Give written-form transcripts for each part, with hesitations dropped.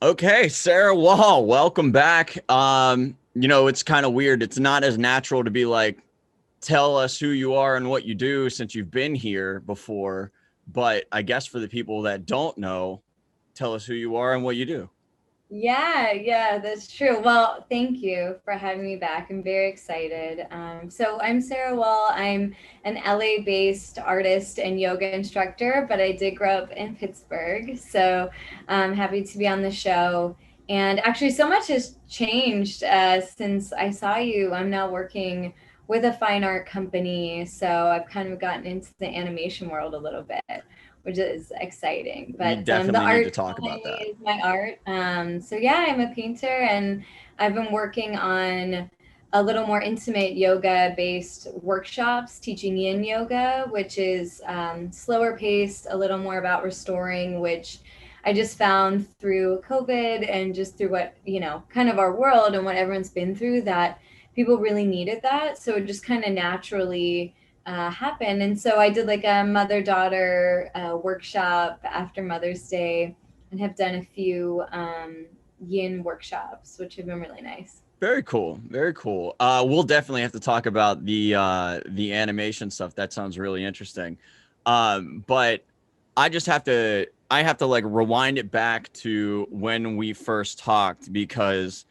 Okay, Sarah Wahl, welcome back. It's kind of weird. It's not as natural to be like, tell us who you are and what you do since you've been here before. But I guess for the people that don't know, tell us who you are and what you do. Yeah, that's true. Well, thank you for having me back. I'm very excited. So I'm Sarah Wall. I'm an LA-based artist and yoga instructor, but I did grow up in Pittsburgh. So I'm happy to be on the show. And actually, so much has changed since I saw you. I'm now working with a fine art company. So I've kind of gotten into the animation world a little bit, which is exciting. We But the definitely need to art talk about definitely that. is my art. So yeah, I'm a painter, and I've been working on a little more intimate yoga based workshops, teaching yin yoga, which is slower paced, a little more about restoring, which I just found through COVID and just through what, kind of our world and what everyone's been through, that people really needed that. So it just kind of naturally happened. And so I did like a mother daughter workshop after Mother's Day and have done a few yin workshops, which have been really nice. Very cool. Very cool. We'll definitely have to talk about the animation stuff. That sounds really interesting. But I have to like rewind it back to when we first talked because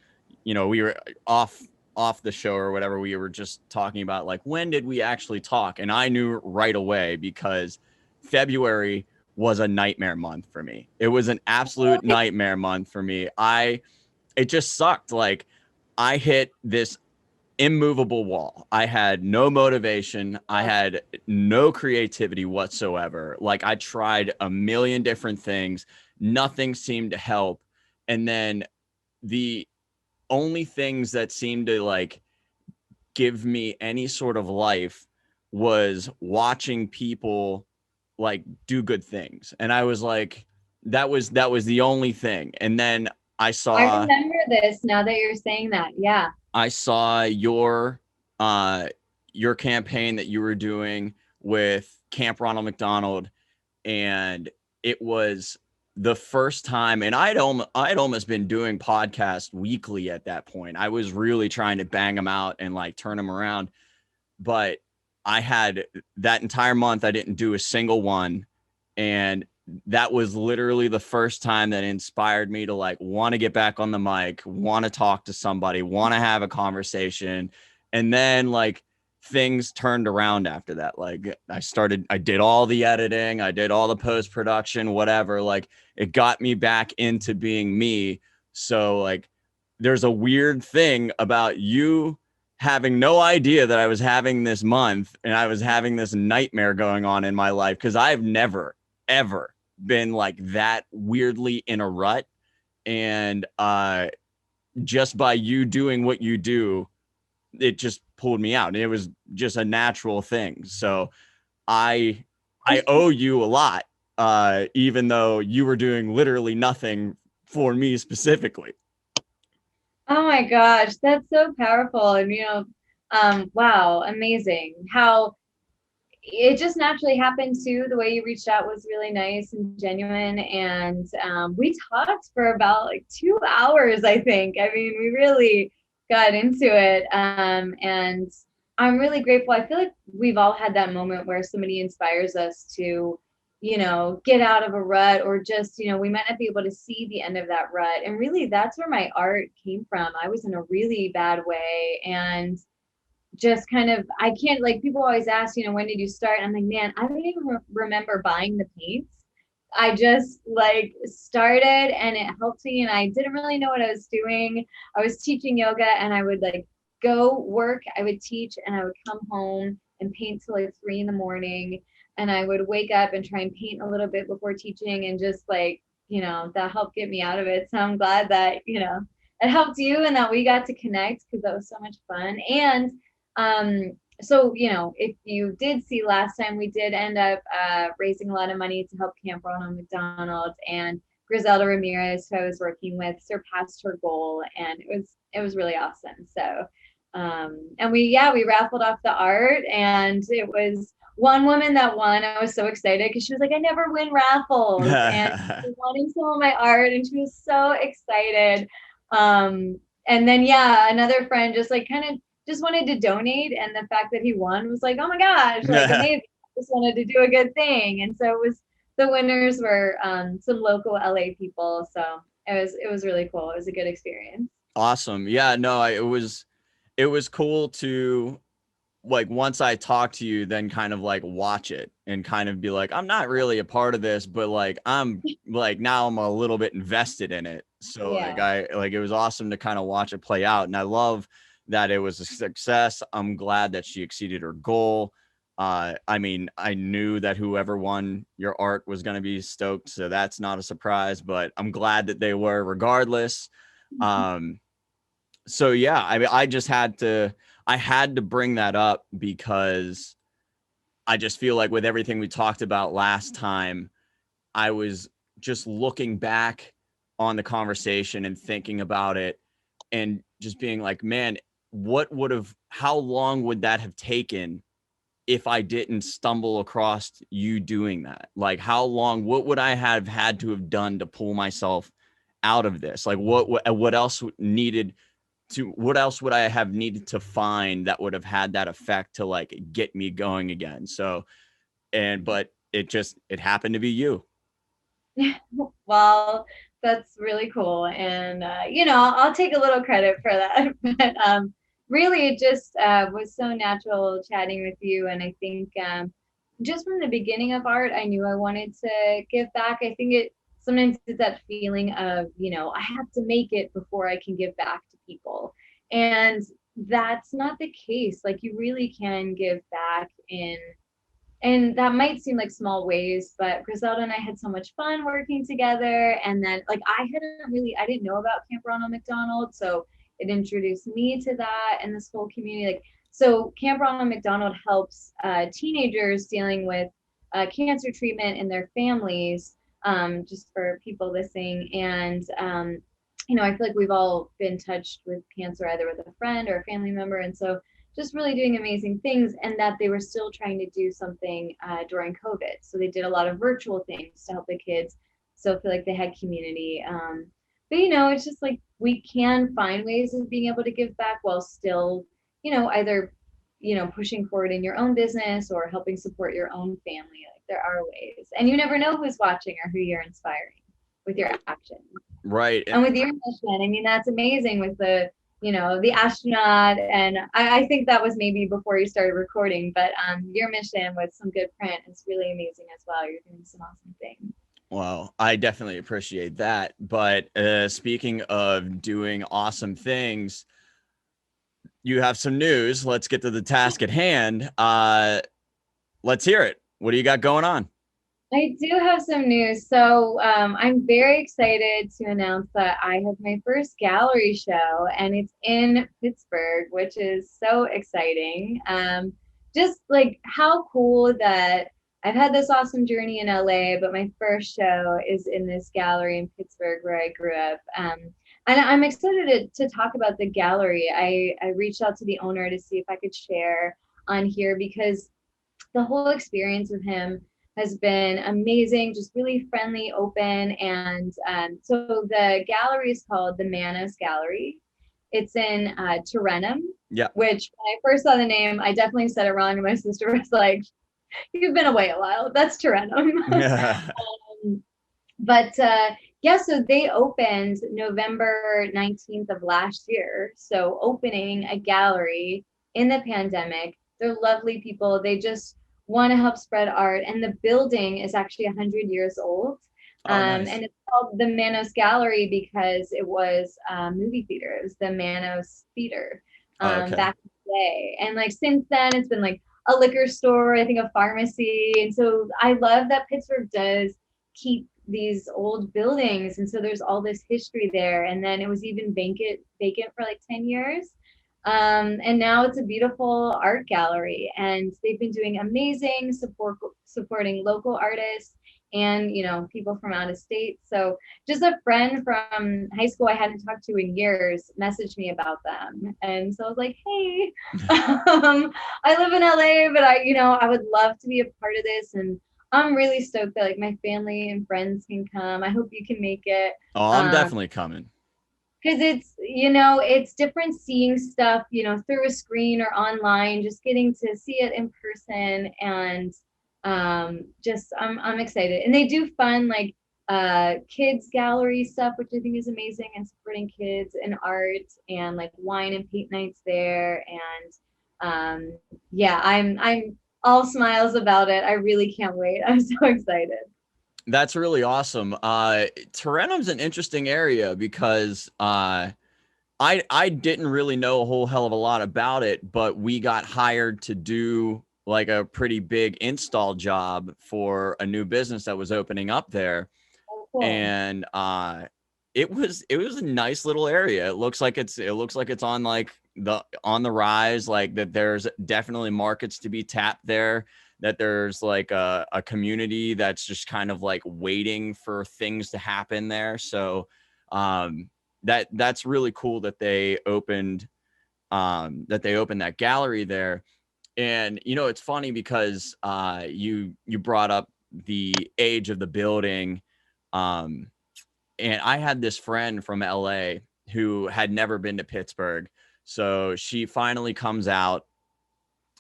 we were off off the show or whatever. We were just talking about like when did we actually talk, and I knew right away because February was a nightmare month for me. It was an absolute nightmare month for me. I It just sucked. Like I hit this immovable wall. I had no motivation. I had no creativity whatsoever. Like I tried a million different things. Nothing seemed to help. And then the only things that seemed to like give me any sort of life was watching people like do good things. And I was like, that was the only thing. And then I I saw remember this now that you're saying that. Yeah. I saw uh your campaign that you were doing with Camp Ronald McDonald, and it was the first time, and I'd almost been doing podcasts weekly at that point. I was really trying to bang them out and like turn them around, but I had that entire month I didn't do a single one, and that was literally the first time that inspired me to like want to get back on the mic, want to talk to somebody, want to have a conversation. And then like things turned around after that. Like I did all the editing, I did all the post production, whatever. Like it got me back into being me. So like there's a weird thing about you having no idea that I was having this month and I was having this nightmare going on in my life because I've never, ever been like that weirdly in a rut. And just by you doing what you do, it just pulled me out. And it was just a natural thing. So I I owe you a lot, even though you were doing literally nothing for me specifically. Oh my gosh, that's so powerful. And wow, amazing. How it just naturally happened too. The way you reached out was really nice and genuine. And we talked for about like 2 hours, I think. I mean, we really got into it. And I'm really grateful. I feel like we've all had that moment where somebody inspires us to, get out of a rut, or just, we might not be able to see the end of that rut. And really, that's where my art came from. I was in a really bad way. And just kind of, I can't, like, people always ask, when did you start? I'm like, man, I don't even remember buying the paints. I just like started and it helped me, and I didn't really know what I was doing. I was teaching yoga, and I would like go work, I would teach, and I would come home and paint till like 3 in the morning. And I would wake up and try and paint a little bit before teaching, and just like, that helped get me out of it. So I'm glad that, it helped you and that we got to connect, because that was so much fun. And so, if you did see last time, we did end up raising a lot of money to help Camp Ronald McDonald, and Griselda Ramirez, who I was working with, surpassed her goal, and it was really awesome. So, and we raffled off the art, and it was one woman that won, I was so excited because she was like, I never win raffles, and she wanted some of my art, and she was so excited. And then yeah, another friend just like kind of just wanted to donate, and the fact that he won was like, oh my gosh, like amazing. I just wanted to do a good thing, and so it was the winners were some local LA people, so it was really cool. It was a good experience. Awesome. Yeah, no, it was cool to like once I talk to you, then kind of like watch it and kind of be like, I'm not really a part of this, but like I'm like now I'm a little bit invested in it. So like Yeah. I like it was awesome to kind of watch it play out. And I love that it was a success. I'm glad that she exceeded her goal. I mean, I knew that whoever won your art was going to be stoked, so that's not a surprise, but I'm glad that they were regardless. Um, so yeah, I mean, I had to bring that up because I just feel like with everything we talked about last time, I was just looking back on the conversation and thinking about it and just being like, man, how long would that have taken if I didn't stumble across you doing that? Like, how long, what would I have had to have done to pull myself out of this? Like, what else needed what else would I have needed to find that would have had that effect to like get me going again? So, but it happened to be you. Well, that's really cool. And, I'll take a little credit for that. But really, it just was so natural chatting with you. And I think just from the beginning of art, I knew I wanted to give back. I think sometimes it's that feeling of, I have to make it before I can give back to people. And that's not the case. Like, you really can give back and that might seem like small ways, but Griselda and I had so much fun working together. And then like I didn't know about Camp Ronald McDonald. So it introduced me to that and this whole community. Like, so Camp Ronald McDonald helps teenagers dealing with cancer treatment in their families, just for people listening. And I feel like we've all been touched with cancer either with a friend or a family member. And so just really doing amazing things, and that they were still trying to do something during COVID. So they did a lot of virtual things to help the kids still feel like they had community. But it's just like we can find ways of being able to give back while still, either pushing forward in your own business or helping support your own family. Like there are ways, and you never know who's watching or who you're inspiring with your actions. Right. And with your mission, I mean, that's amazing with the astronaut. And I think that was maybe before you started recording, but your mission with some good print is really amazing as well. You're doing some awesome things. Well, I definitely appreciate that. But speaking of doing awesome things, you have some news. Let's get to the task at hand. Let's hear it. What do you got going on? I do have some news. So I'm very excited to announce that I have my first gallery show, and it's in Pittsburgh, which is so exciting. Just like how cool that I've had this awesome journey in LA, but my first show is in this gallery in Pittsburgh where I grew up. And I'm excited to talk about the gallery. I reached out to the owner to see if I could share on here because the whole experience with him has been amazing, just really friendly, open. And so the gallery is called the Manos Gallery. It's in Tarentum, Yeah. which when I first saw the name, I definitely said it wrong. And my sister was like, you've been away a while. That's Tarentum. But yeah, so they opened November 19th of last year. So opening a gallery in the pandemic. They're lovely people. They just want to help spread art. And the building is actually 100 years old. Oh, nice. And it's called the Manos Gallery because it was a movie theater. It was the Manos Theater Oh, okay. back in the day. And like since then, it's been like a liquor store, I think a pharmacy. And so I love that Pittsburgh does keep these old buildings, and so there's all this history there. And then it was even vacant for like 10 years, and now it's a beautiful art gallery, and they've been doing amazing supporting local artists and, you know, people from out of state. So just a friend from high school I hadn't talked to in years messaged me about them. And so I was like, hey, I live in LA, but I, you know, I would love to be a part of this. And I'm really stoked that like my family and friends can come. I hope you can make it. Oh, I'm definitely coming. Because it's, you know, it's different seeing stuff, you know, through a screen or online, just getting to see it in person. And just I'm excited. And they do fun like kids gallery stuff, which I think is amazing, and supporting kids and art, and like wine and paint nights there. And yeah, I'm all smiles about it. I really can't wait. I'm so excited. That's really awesome. Tarentum's an interesting area because I didn't really know a whole hell of a lot about it, but we got hired to do like a pretty big install job for a new business that was opening up there. Oh, cool. And it was a nice little area. It looks like it's on like on the rise, like that there's definitely markets to be tapped there, that there's like a community that's just kind of like waiting for things to happen there. So that's really cool that they opened that gallery there. And you know, it's funny because you brought up the age of the building. um and I had this friend from LA who had never been to Pittsburgh. So she finally comes out,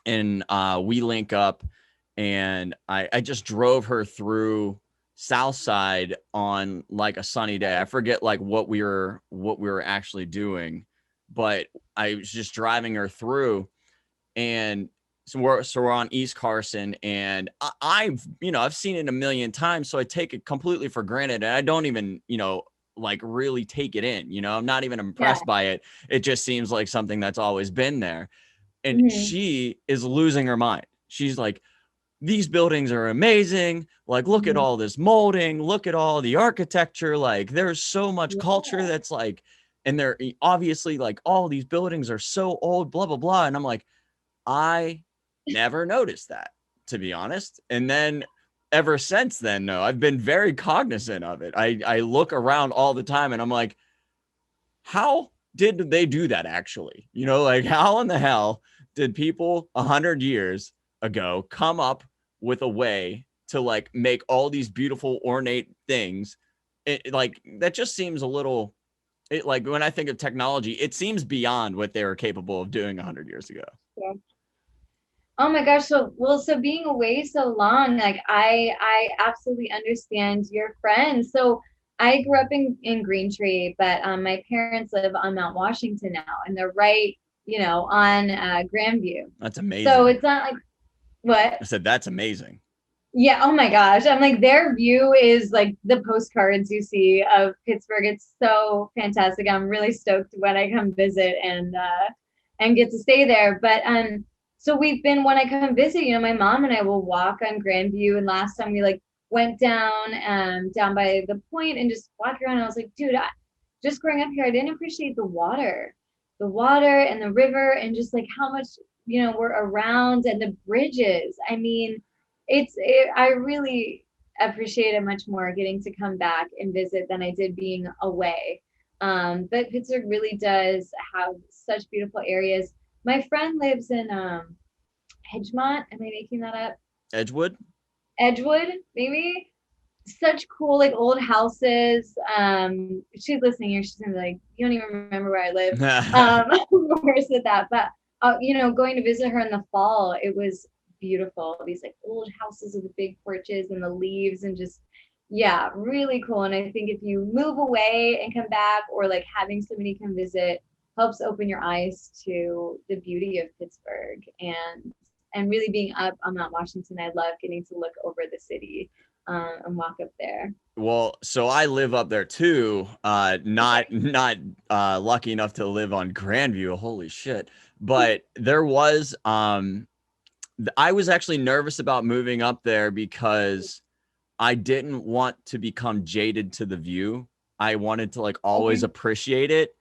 and we link up, and I just drove her through South Side on like a sunny day. I forget like what we were actually doing, but I was just driving her through. And so we're on East Carson, and I've seen it a million times, so I take it completely for granted, and I don't even like really take it in. I'm not even Yeah. impressed by it. It just seems like something that's always been there. And Hmm. she is losing her mind. She's like, these buildings are amazing. Like, look at Hmm. all this molding. Look at all the architecture. Like, there's so much culture Yeah. that's like, and they're obviously like, all these buildings are so old, blah, blah, blah. And I'm like, I never noticed that, to be honest. And then ever since then, no, I've been very cognizant of it. I look around all the time, and I'm like, how did they do that actually? Like, how in the hell did people 100 years ago come up with a way to like make all these beautiful ornate things? Like, that just seems a little, like, when I think of technology, it seems beyond what they were capable of doing 100 years ago. Yeah. Oh my gosh. So, well, so being away so long, like I absolutely understand your friend. So I grew up in Green Tree, but my parents live on Mount Washington now, and they're right, you know, on Grandview. That's So amazing. it's not like what? I said, that's amazing. Yeah, oh my gosh. I'm like, their view is like the postcards you see of Pittsburgh. It's so fantastic. I'm really stoked when I come visit and get to stay there. But so we've been, when I come visit, you know, my mom and I will walk on Grandview. And last time we like went down by the point and just walked around. And I was like, dude, just growing up here, I didn't appreciate the water and the river, and just like how much, you know, we're around, and the bridges. I mean, I really appreciate it much more getting to come back and visit than I did being away. But Pittsburgh really does have such beautiful areas. My friend lives in Edgemont. Am I making that up? Edgewood. Edgewood, maybe. Such cool like old houses. She's listening here. She's gonna be like, "You don't even remember where I live." Worse at that, but you know, going to visit her in the fall, it was beautiful. These like old houses with the big porches and the leaves, and just yeah, really cool. And I think if you move away and come back, or like having somebody come visit, helps open your eyes to the beauty of Pittsburgh. And really being up on Mount Washington, I love getting to look over the city and walk up there. Well, so I live up there too. Not Okay. not lucky enough to live on Grandview. Holy shit! But there was I was actually nervous about moving up there because I didn't want to become jaded to the view. I wanted to like always Okay. appreciate it.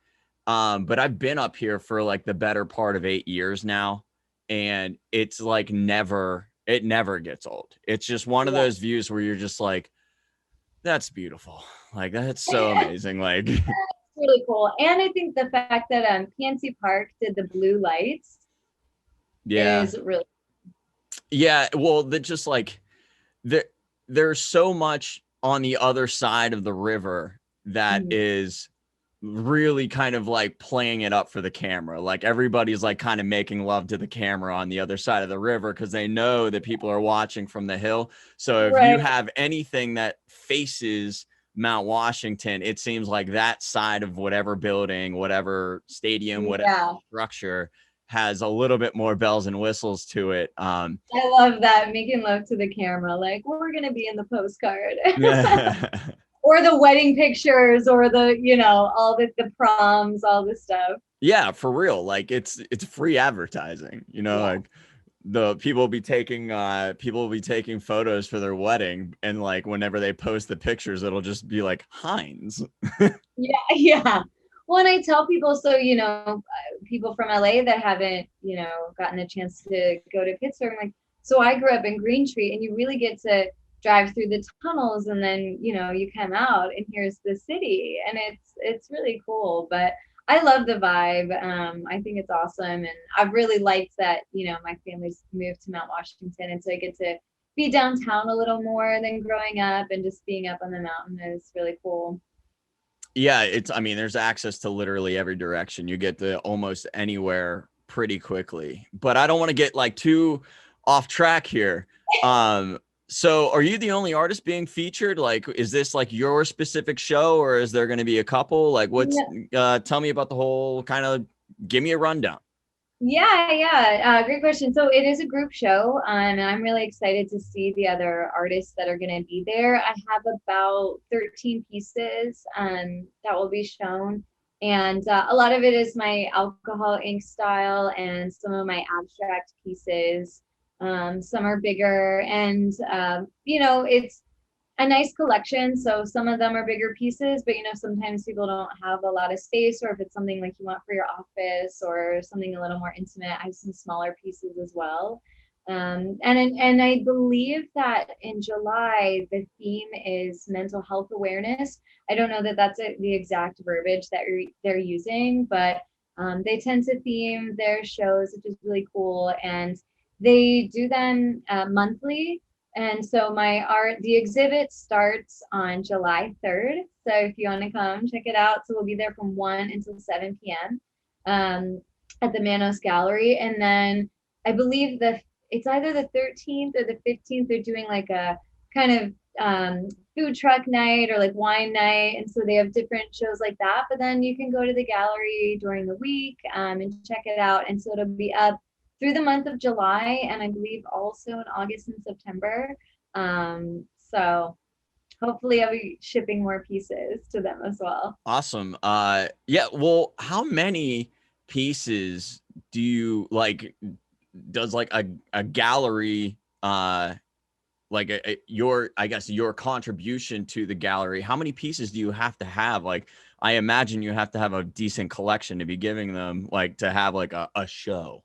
But I've been up here for like the better part of 8 years now, and it's like it never gets old. It's just one of Yeah. those views where you're just like, That's beautiful. Like that's so amazing. Like Really cool. And I think the fact that PNC Park did the blue lights yeah. is really Yeah, well, that just like there there's so much on the other side of the river that mm, is really kind of like playing it up for the camera. Like everybody's like kind of making love to the camera on the other side of the river because they know that people are watching from the hill. So if you right. have anything that faces Mount Washington, it seems like that side of whatever building, whatever stadium, whatever Yeah. structure has a little bit more bells and whistles to it. I love that, making love to the camera. Like, we're gonna be in the postcard. Or the wedding pictures, or the, all the proms, all this stuff. Yeah, for real. Like it's free advertising, Yeah. like the people will be taking photos for their wedding, and like whenever they post the pictures it'll just be like Heinz. Yeah, yeah. Well, and I tell people, so, people from LA that haven't, gotten a chance to go to Pittsburgh, I'm like, so I grew up in Green Tree, and you really get to drive through the tunnels, and then, you come out and here's the city, and it's really cool. But I love the vibe. I think it's awesome. And I've really liked that, my family's moved to Mount Washington. And so I get to be downtown a little more than growing up, and just being up on the mountain is really cool. Yeah, I mean there's access to literally every direction. You get to almost anywhere pretty quickly. But I don't want to get like too off track here. So are you the only artist being featured? Like is this like your specific show, or is there going to be a couple? Like what's tell me about the whole kind of, give me a rundown. Yeah, yeah. Great question. So it is a group show, and I'm really excited to see the other artists that are going to be there. I have about 13 pieces that will be shown, and a lot of it is my alcohol ink style, and some of my abstract pieces. Some are bigger, and it's a nice collection. So some of them are bigger pieces, but sometimes people don't have a lot of space, or if it's something like you want for your office or something a little more intimate, I have some smaller pieces as well. And I believe that in July the theme is mental health awareness. I don't know that that's the exact verbiage that they're using, but they tend to theme their shows, which is really cool, and they do them monthly. And so the exhibit starts on July 3rd. So if you want to come check it out, so we'll be there from 1 until 7 p.m. At the Manos Gallery. And then I believe it's either the 13th or the 15th. They're doing like a kind of food truck night, or like wine night. And so they have different shows like that. But then you can go to the gallery during the week and check it out. And so it'll be up through the month of July, and I believe also in August and September. So hopefully I'll be shipping more pieces to them as well. Awesome. Yeah, well, how many pieces do you like, does like a gallery like your, I guess your contribution to the gallery, how many pieces do you have to have? Like I imagine you have to have a decent collection to be giving them, like to have like a show.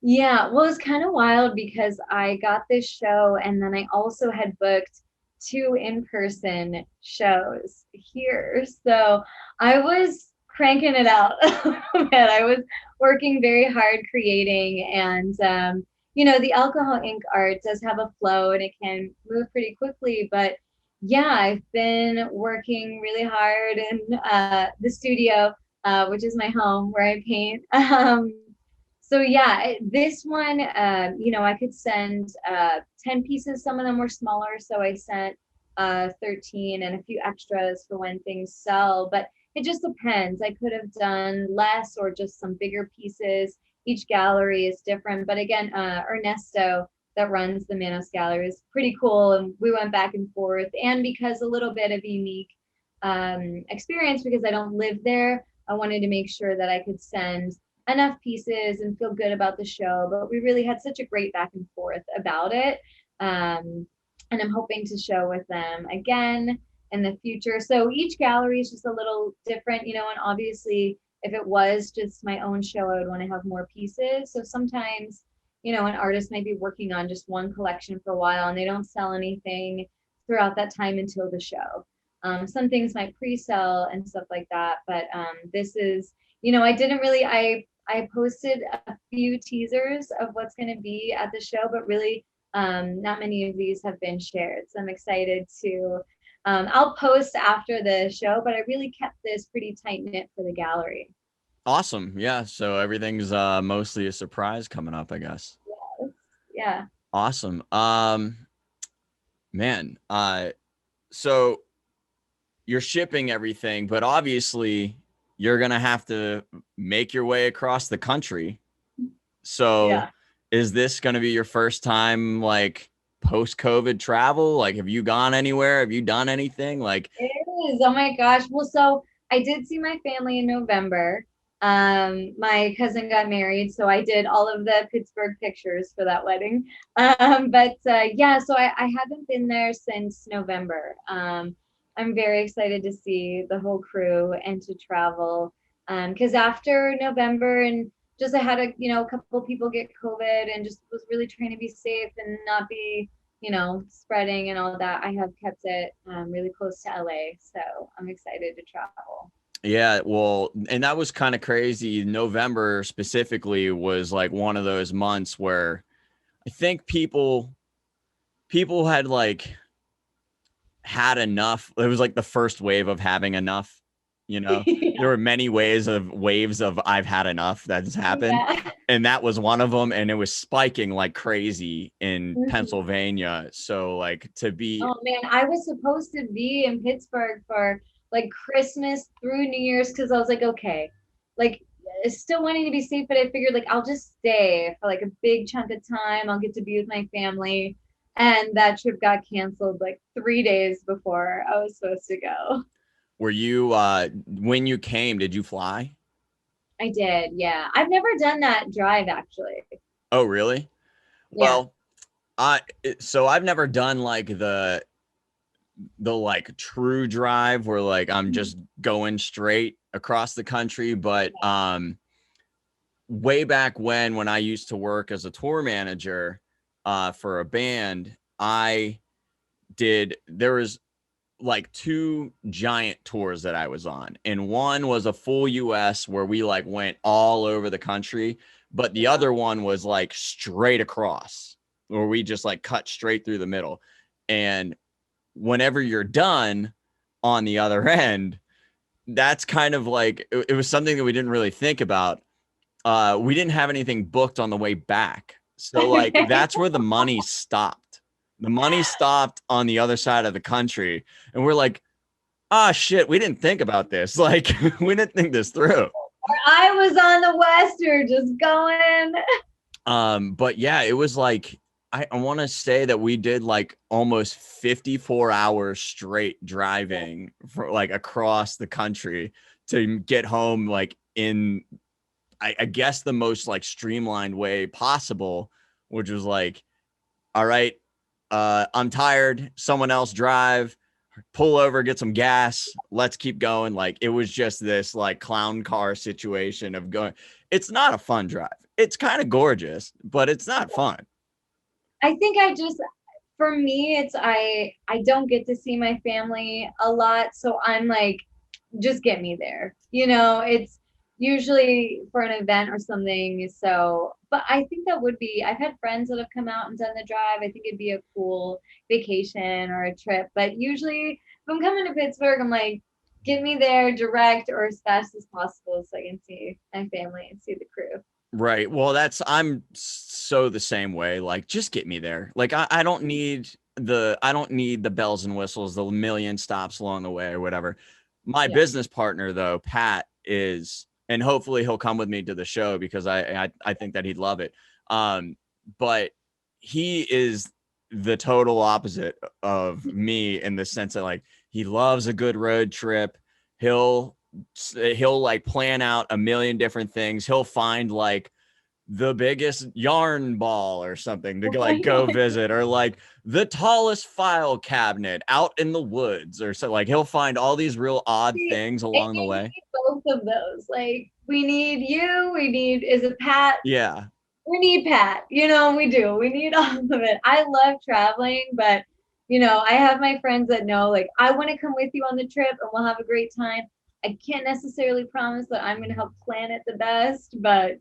Yeah, well, it's kind of wild because I got this show, and then I also had booked two in-person shows here. So I was cranking it out a little bit. I was working very hard creating, and the alcohol ink art does have a flow, and it can move pretty quickly. But yeah, I've been working really hard in the studio, which is my home where I paint. So yeah, this one, I could send 10 pieces. Some of them were smaller, so I sent 13 and a few extras for when things sell. But it just depends. I could have done less or just some bigger pieces. Each gallery is different. But again, Ernesto, that runs the Manos Gallery, is pretty cool. And we went back and forth. And because a little bit of unique experience, because I don't live there, I wanted to make sure that I could send enough pieces and feel good about the show. But we really had such a great back and forth about it. And I'm hoping to show with them again in the future. So each gallery is just a little different, and obviously if it was just my own show, I would want to have more pieces. So sometimes, an artist might be working on just one collection for a while and they don't sell anything. throughout that time until the show. Some things might pre-sell and stuff like that, but this is, I didn't really, I posted a few teasers of what's going to be at the show, but really not many of these have been shared. So I'm excited to, I'll post after the show, but I really kept this pretty tight knit for the gallery. Awesome. Yeah. So everything's mostly a surprise coming up, I guess. Yeah. Awesome. Man, so you're shipping everything, but obviously you're gonna have to make your way across the country. So Yeah. is this gonna be your first time like post-COVID travel? Like, have you gone anywhere? Have you done anything? Like, It is. Oh my gosh. Well, so I did see my family in November. My cousin got married, so I did all of the Pittsburgh pictures for that wedding. But yeah, so I haven't been there since November. I'm very excited to see the whole crew and to travel. Because after November and just I had a couple people get COVID and just was really trying to be safe and not be spreading and all that. I have kept it really close to LA, so I'm excited to travel. yeah, well, and that was kind of crazy. November specifically was like one of those months where I think people had like had enough. It was like the first wave of having enough, you know. There Yeah. were many waves of I've had enough that's happened. Yeah. And that was one of them. And it was spiking like crazy in Mhm. Pennsylvania. So like to be Oh man, I was supposed to be in Pittsburgh for like Christmas through New Year's because I was like, okay, like still wanting to be safe, but I figured like I'll just stay for like a big chunk of time. I'll get to be with my family. And that trip got canceled like 3 days before I was supposed to go. were you when you came, did you fly? I did, yeah. I've never done that drive actually. Oh, really? Yeah. Well, so I've never done like the like true drive where like I'm Mhm. just going straight across the country, but way back when I used to work as a tour manager for a band, there was like two giant tours that I was on. And one was a full US where we like went all over the country, but the Yeah. other one was like straight across where we just like cut straight through the middle. And whenever you're done on the other end, that's kind of like it was something that we didn't really think about. We didn't have anything booked on the way back. So like that's where the money stopped. The money stopped on the other side of the country. And we're like, ah, shit, we didn't think about this. Like, we didn't think this through. I was on the Western just going. But yeah, it was like, I want to say that we did like almost 54 hours straight driving for like across the country to get home, like in, I guess, the most like streamlined way possible, which was like, all right, I'm tired. Someone else drive, pull over, get some gas. Let's keep going. Like it was just this like clown car situation of going. It's not a fun drive. It's kind of gorgeous, but it's not fun. I think for me it's I don't get to see my family a lot, so I'm like just get me there. It's usually for an event or something. So, but I think that would be, I've had friends that have come out and done the drive. I think it'd be a cool vacation or a trip. But usually, if I'm coming to Pittsburgh, I'm like, get me there direct or as fast as possible so I can see my family and see the crew. Right. Well, I'm so the same way. Like, just get me there. Like, I don't need the bells and whistles, the million stops along the way or whatever. My Yeah. business partner, though, Pat, is, and hopefully he'll come with me to the show because I think that he'd love it. But he is the total opposite of me in the sense that like he loves a good road trip. He'll he'll like plan out a million different things. He'll find like the biggest yarn ball or something to like go visit, or like the tallest file cabinet out in the woods, or so. Like he'll find all these real odd See, things and along the you way. need both of those. Like, we need you, is it Pat? Yeah. We need Pat. We do. We need all of it. I love traveling, but I have my friends that know, like, I want to come with you on the trip and we'll have a great time. I can't necessarily promise that I'm going to help plan it the best, but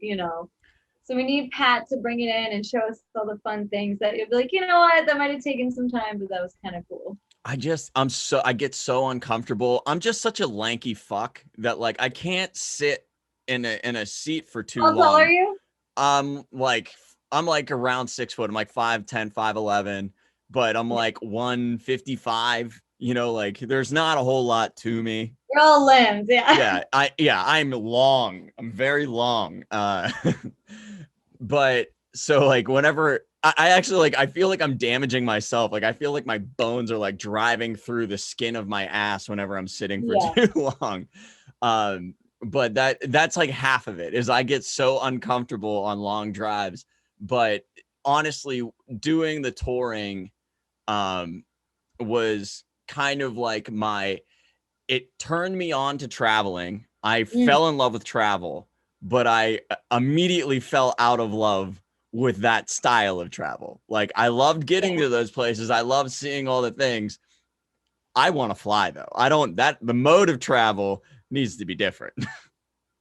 so we need Pat to bring it in and show us all the fun things that you'll be like, you know what, that might have taken some time, but that was kind of cool. I get so uncomfortable. I'm just such a lanky fuck that like I can't sit in a seat for too How tall are long. you? I'm like I'm like around 6 foot. I'm like 5'10", 5'11", but I'm Yeah. like 155. Like there's not a whole lot to me. We're all limbs, yeah. I'm long. I'm very long. But so like whenever I actually like I feel like I'm damaging myself. Like I feel like my bones are like driving through the skin of my ass whenever I'm sitting for Yeah. too long. But that's like half of it is I get so uncomfortable on long drives. But honestly, doing the touring was kind of like it turned me on to traveling. I Mm, fell in love with travel, but I immediately fell out of love with that style of travel. Like I loved getting yeah. to those places. I loved seeing all the things. I want to fly though. I don't that the mode of travel needs to be different.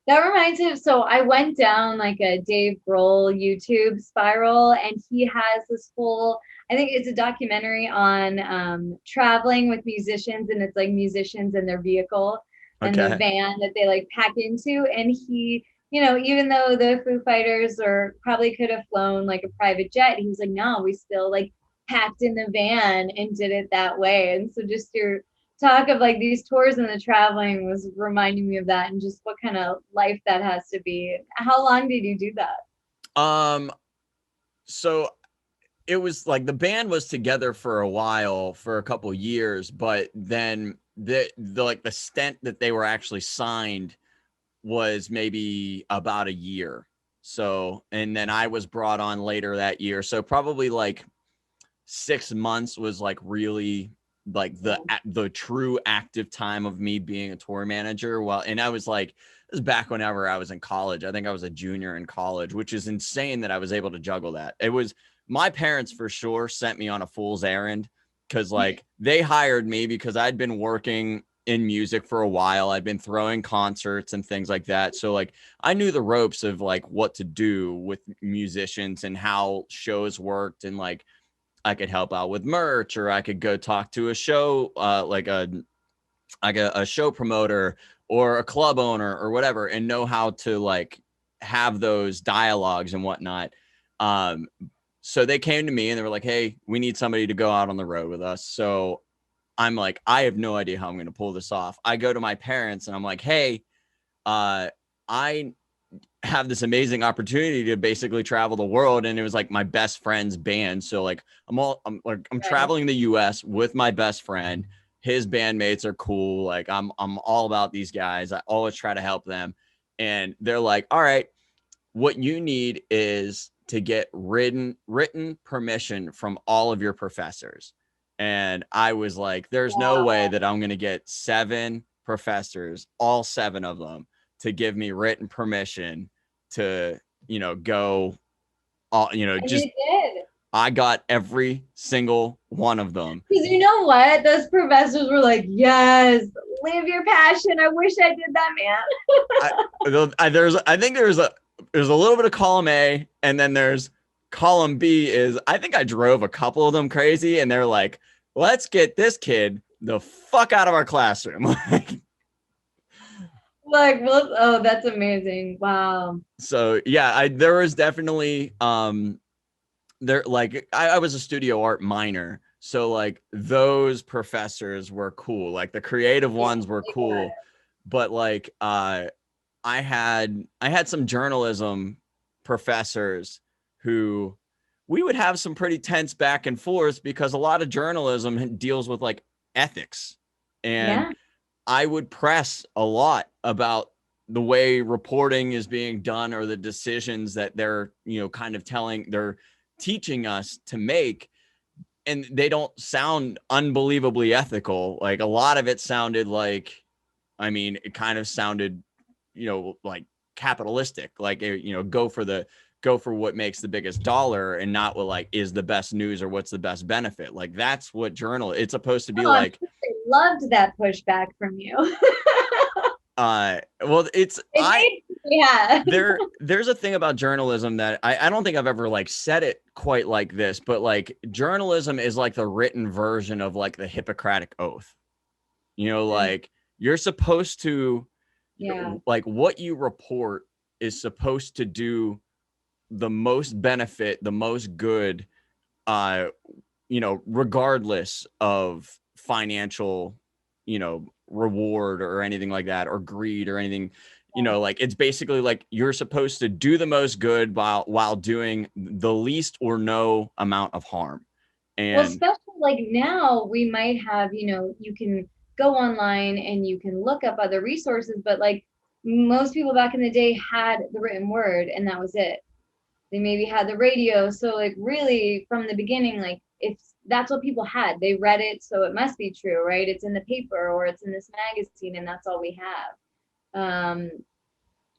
That reminds me of, so I went down like a Dave Grohl YouTube spiral, and he has this whole, I think it's a documentary on traveling with musicians, and it's like musicians in their vehicle and the Okay. van that they like pack into. And he, even though the Foo Fighters or probably could have flown like a private jet, he was like, no, we still like packed in the van and did it that way. And so just your talk of like these tours and the traveling was reminding me of that, and just what kind of life that has to be. How long did you do that? Um so it was like the band was together for a while, for a couple years, but then the like the stint that they were actually signed was maybe about a year. So, and then I was brought on later that year. So probably like 6 months was like really like the true active time of me being a tour manager. Well, and I was like, this is back whenever I was in college. I think I was a junior in college, which is insane that I was able to juggle that. It was my parents for sure sent me on a fool's errand because like they hired me because I'd been working in music for a while. I'd been throwing concerts and things like that. So like I knew the ropes of like what to do with musicians and how shows worked, and like I could help out with merch, or I could go talk to a show, like a show promoter or a club owner or whatever, and know how to like have those dialogues and whatnot. Um, so they came to me and they were like, "Hey, we need somebody to go out on the road with us." So I'm like, I have no idea how I'm going to pull this off. I go to my parents and I'm like, "Hey, I have this amazing opportunity to basically travel the world," and it was like my best friend's band. So like I'm Right. traveling the US with my best friend. His bandmates are cool. Like I'm all about these guys. I always try to help them. And they're like, "All right, what you need is to get written permission from all of your professors." And I was like, there's no way Wow. that I'm going to get 7 professors, all 7 of them, to give me written permission to, go all, And you just did. I got every single one of them. Because you know what? Those professors were like, yes, live your passion. I wish I did that, man. I, I think there's a little bit of column A, and then there's column B is I think I drove a couple of them crazy, and they're like, let's get this kid the fuck out of our classroom. Like, well, oh, that's amazing. Wow. So yeah, there was definitely there like I was a studio art minor, so like those professors were cool, like the creative Yeah, ones were they got cool, but like I had some journalism professors who we would have some pretty tense back and forth because a lot of journalism deals with like ethics, and Yeah. I would press a lot about the way reporting is being done or the decisions that they're, kind of they're teaching us to make. And they don't sound unbelievably ethical. Like a lot of it sounded like, I mean, it kind of sounded, like capitalistic, like, go for the go for what makes the biggest dollar and not what like is the best news or what's the best benefit. Like that's what journal, it's supposed to be Oh, I'm like. sure they loved that pushback from you. Well, it's It made, yeah. there's a thing about journalism that I don't think I've ever like said it quite like this, but like journalism is like the written version of like the Hippocratic Oath. You know, like you're supposed to, Yeah. like what you report is supposed to do the most benefit, the most good, uh, regardless of financial, reward or anything like that, or greed or anything. Like it's basically like you're supposed to do the most good while doing the least or no amount of harm. Well, And especially like now we might have, you can go online and you can look up other resources, but like most people back in the day had the written word and that was it. They maybe had the radio. So like really from the beginning, like if that's what people had, they read it, so it must be true, right? It's in the paper or it's in this magazine and that's all we have.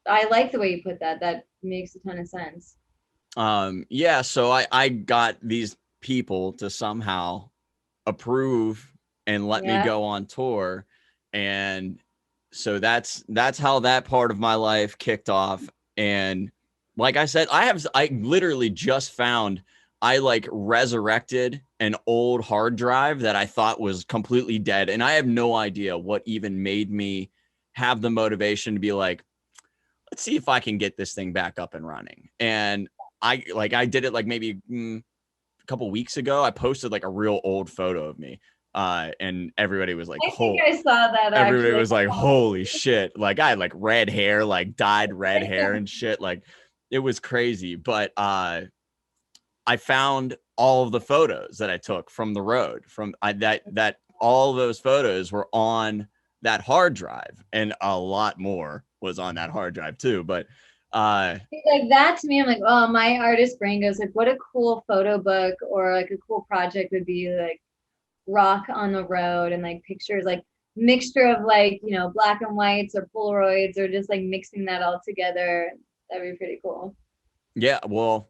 I like the way you put that. That makes a ton of sense. yeah, so I got these people to somehow approve and let me Yeah. go on tour. And so that's how that part of my life kicked off. And like I said, I literally just found, I like resurrected an old hard drive that I thought was completely dead. And I have no idea what even made me have the motivation to be like, let's see if I can get this thing back up and running. And I did it like maybe a couple weeks ago. I posted like a real old photo of me. And everybody was like, I think I saw that everybody actually. was like, holy shit. Like I had like red hair, like dyed red hair and shit. Like it was crazy. But I found all of the photos that I took from the road that all those photos were on that hard drive, and a lot more was on that hard drive too. But Like that to me, I'm like, oh, my artist brain goes like, what a cool photo book or like a cool project would be like rock on the road and like pictures, like mixture of like, black and whites or Polaroids or just like mixing that all together. That'd be pretty cool. yeah, well,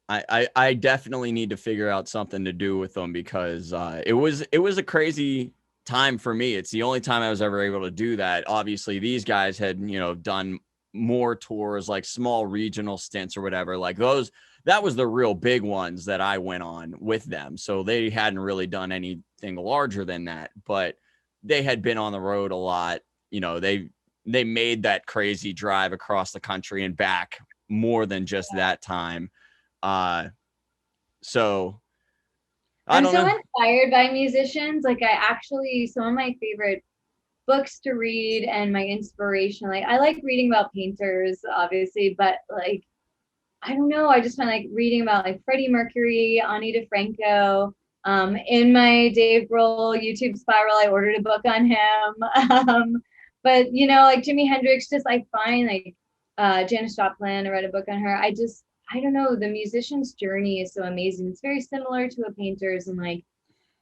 I definitely need to figure out something to do with them, because it was a crazy time for me. It's the only time I was ever able to do that. Obviously, these guys had, done more tours, like small regional stints or whatever. Like those, that was the real big ones that I went on with them. So they hadn't really done anything larger than that, but they had been on the road a lot. They made that crazy drive across the country and back more than just that time. Uh, so I I'm don't so know. inspired by musicians. Like I actually, some of my favorite books to read and my inspiration, like I like reading about painters, obviously, but like I don't know. I just find like reading about like Freddie Mercury, Ani DeFranco. In my Dave Grohl YouTube spiral, I ordered a book on him. But like Jimi Hendrix, just I find like Janis Joplin, I read a book on her. I don't know. The musician's journey is so amazing. It's very similar to a painter's and like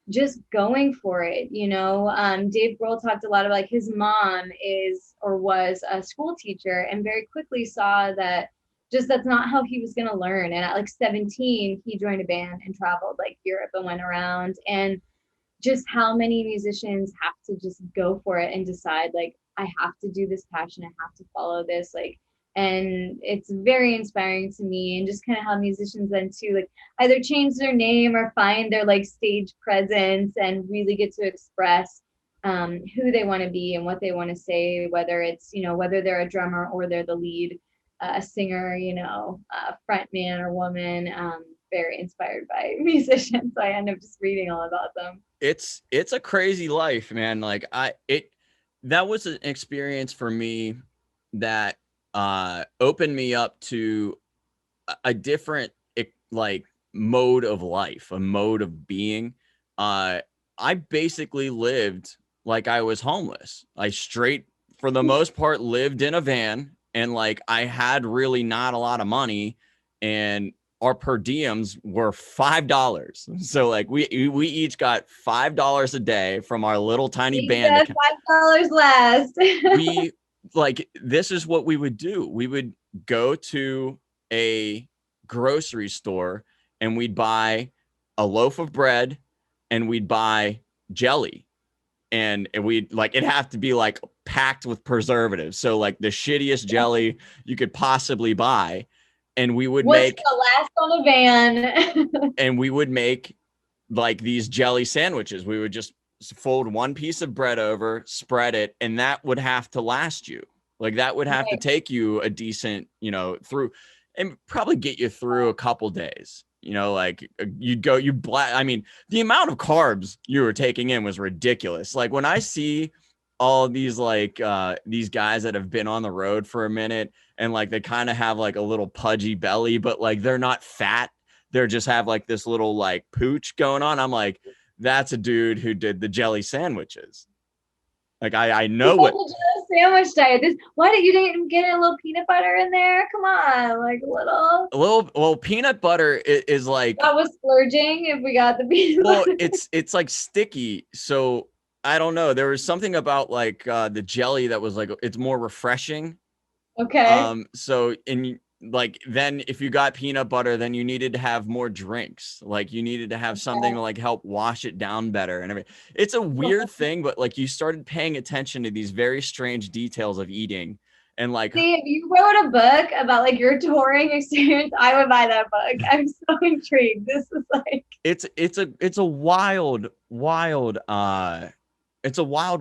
just going for it. Dave Grohl talked a lot about like his mom is or was a school teacher and very quickly saw that just that's not how he was going to learn. And at like 17, he joined a band and traveled like Europe and went around. And just how many musicians have to just go for it and decide like I have to do this passion, I have to follow this, like, and it's very inspiring to me. And just kind of how musicians then too like either change their name or find their like stage presence and really get to express who they want to be and what they want to say, whether it's whether they're a drummer or they're the lead, a singer, front man or woman. Very inspired by musicians, so I end up just reading all about them. It's a crazy life, man. Like that was an experience for me that opened me up to a different like mode of life, a mode of being. Uh, I basically lived like I was homeless. I straight, for the most part, lived in a van, and like I had really not a lot of money, and our per diems were $5. So like we each got $5 a day from our little tiny Make band that account. $5 last. We like, this is what we would do. We would go to a grocery store and we'd buy a loaf of bread and we'd buy jelly. And we'd like, it'd have to be like packed with preservatives. So like the shittiest jelly you could possibly buy. And we would What's make, the last on a van? and we would make like these jelly sandwiches. We would just fold one piece of bread over, spread it, and that would have to last you. Like that would have to Right. take you a decent, you know, through and probably get you through a couple days. You know, like you'd go, I mean, the amount of carbs you were taking in was ridiculous. Like when I see all these guys that have been on the road for a minute and like they kind of have like a little pudgy belly, but like they're not fat. They're just have like this little like pooch going on. I'm like, that's a dude who did the jelly sandwiches. Like I know what Sandwich diet. Why didn't you get a little peanut butter in there? Come on, like a little. a little, well, peanut butter is like, That was splurging if we got the peanut well, butter. it's like sticky. So I don't know. There was something about like the jelly that was like, it's more refreshing. Okay. So in like then if you got peanut butter, then you needed to have more drinks. Like you needed to have something to like help wash it down better and everything. It's a weird thing, but like you started paying attention to these very strange details of eating. And like, See, if you wrote a book about like your touring experience, I would buy that book. I'm so intrigued. This is like it's a it's a wild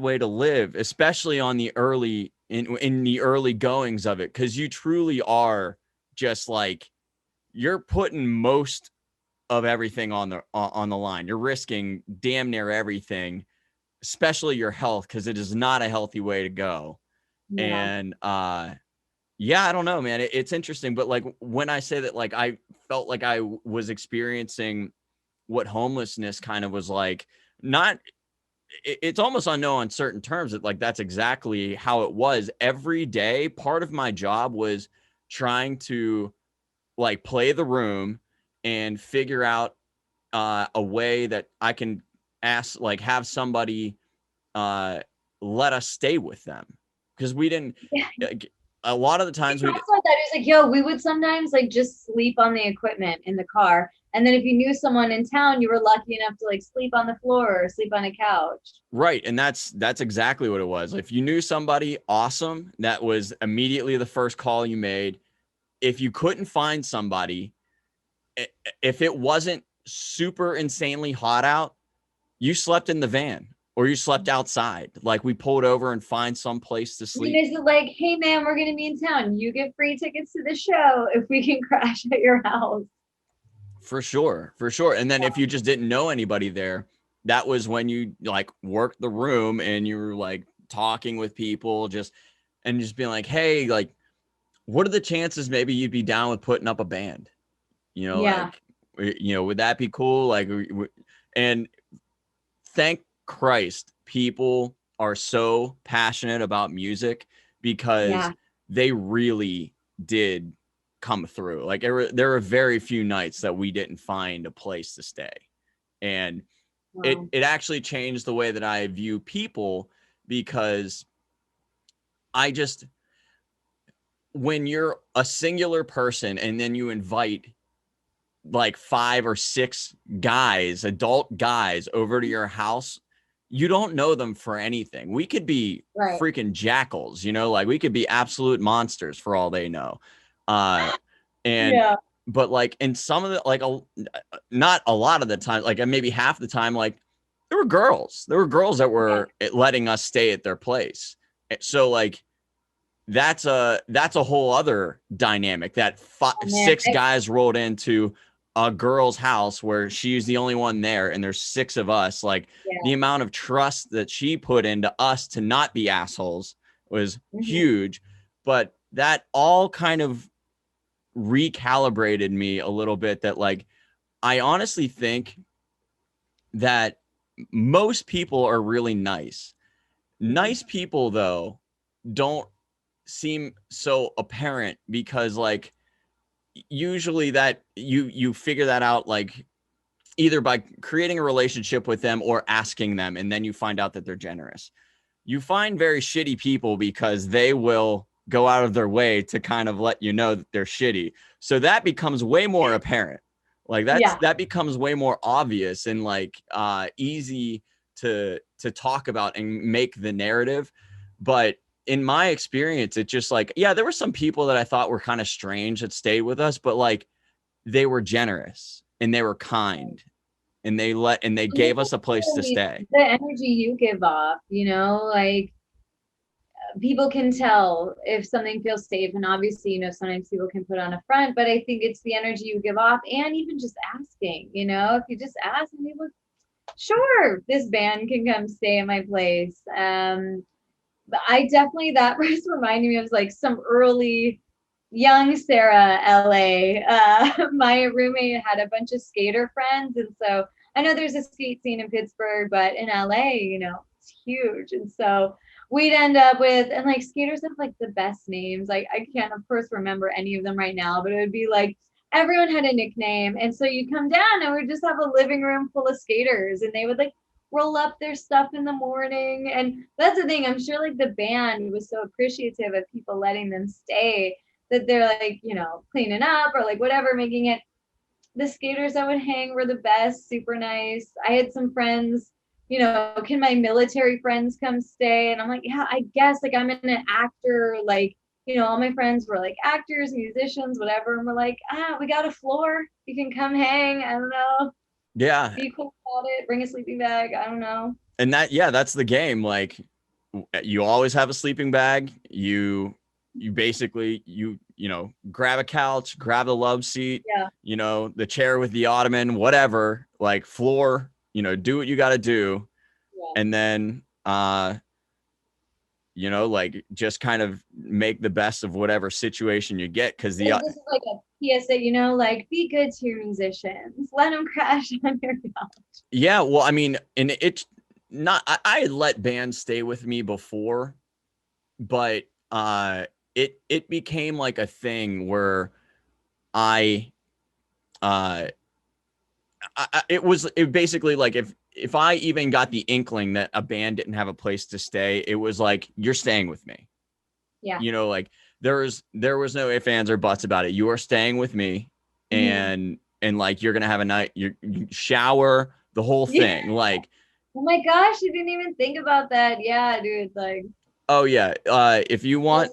way to live, especially on the early in the early goings of it, because you truly are just like you're putting most of everything on the line. You're risking damn near everything, especially your health, because it is not a healthy way to go. yeah. And yeah, I don't know, man. It's interesting, but like when I say that, like I felt like I was experiencing what homelessness kind of was like, not it's almost unknown on certain terms that like that's exactly how it was every day. Part of my job was trying to like play the room and figure out a way that I can ask, like have somebody uh let us stay with them, because we didn't Yeah. a lot of the times we That's like that. It's like, yo, we would sometimes like just sleep on the equipment in the car. And then if you knew someone in town, you were lucky enough to like sleep on the floor or sleep on a couch. right, and that's exactly what it was. If you knew somebody, awesome, that was immediately the first call you made. If you couldn't find somebody, if it wasn't super insanely hot out, you slept in the van or you slept outside. Like we pulled over and find some place to I mean, sleep. is it like, hey man, we're gonna be in town. You get free tickets to the show if we can crash at your house. For sure, for sure. And then if you just didn't know anybody there, that was when you like worked the room and you were like talking with people, just and just being like, hey, like, what are the chances maybe you'd be down with putting up a band? You know, Yeah. like, would that be cool? Like, and thank Christ, people are so passionate about music because Yeah. they really did come through. Like there were very few nights that we didn't find a place to stay. And Wow. it actually changed the way that I view people, because I just when you're a singular person and then you invite like 5 or 6 guys, adult guys, over to your house, you don't know them for anything. We could be Right. freaking jackals, you know, like we could be absolute monsters for all they know. Uh, and, Yeah. but like in some of the, like, not a lot of the time, like maybe half the time, like there were girls that Yeah. were letting us stay at their place. So like, that's a whole other dynamic that six Romantic. guys rolled into a girl's house where she's the only one there and there's 6 of us. Like Yeah. the amount of trust that she put into us to not be assholes was Mhm. huge. But that all kind of recalibrated me a little bit, that like I honestly think that most people are really nice. Nice people though don't seem so apparent, because like usually that you figure that out like either by creating a relationship with them or asking them, and then you find out that they're generous. You find very shitty people because they will go out of their way to kind of let you know that they're shitty. So that becomes way more apparent. Like that becomes way more obvious and like easy to talk about and make the narrative. But in my experience, it just like, yeah, there were some people that I thought were kind of strange that stayed with us, but like they were generous and they were kind and they gave us a place to stay. The energy you give off, like people can tell if something feels safe. And obviously, sometimes people can put on a front, but I think it's the energy you give off and even just asking, if you just ask and people, sure, this band can come stay at my place. But I definitely, that was reminding me of like some early young Sarah LA. My roommate had a bunch of skater friends. And so I know there's a skate scene in Pittsburgh, but in LA, it's huge. And so we'd end up with, and like skaters have like the best names. Like I can't, of course, remember any of them right now, but it would be like everyone had a nickname. And so you'd come down and we'd just have a living room full of skaters and they would like roll up their stuff in the morning. And that's the thing. I'm sure like the band was so appreciative of people letting them stay that they're like, cleaning up or like whatever, making it. The skaters that would hang were the best, super nice. I had some friends, can my military friends come stay? And I'm like, yeah, I guess like I'm an actor. Like, all my friends were like actors, musicians, whatever. And we're like, we got a floor. You can come hang. I don't know. Yeah. Be cool about it. Bring a sleeping bag. I don't know. And that's the game. Like you always have a sleeping bag. You basically, grab a couch, grab the love seat, the chair with the ottoman, whatever, like floor, do what you got to do. Yeah. And then, like just kind of make the best of whatever situation you get. Cause this is like a PSA, like be good to your musicians, let them crash on your couch. Yeah. Well, I mean, and it's not, I had let bands stay with me before, but, it became like a thing where it basically like if I even got the inkling that a band didn't have a place to stay, it was like, you're staying with me. Yeah. Like there was no ifs, ands, or buts about it. You are staying with me and like, you're going to have a night, you shower, the whole thing. Like, oh my gosh, I didn't even think about that. Yeah, dude. Like, oh yeah. If you want,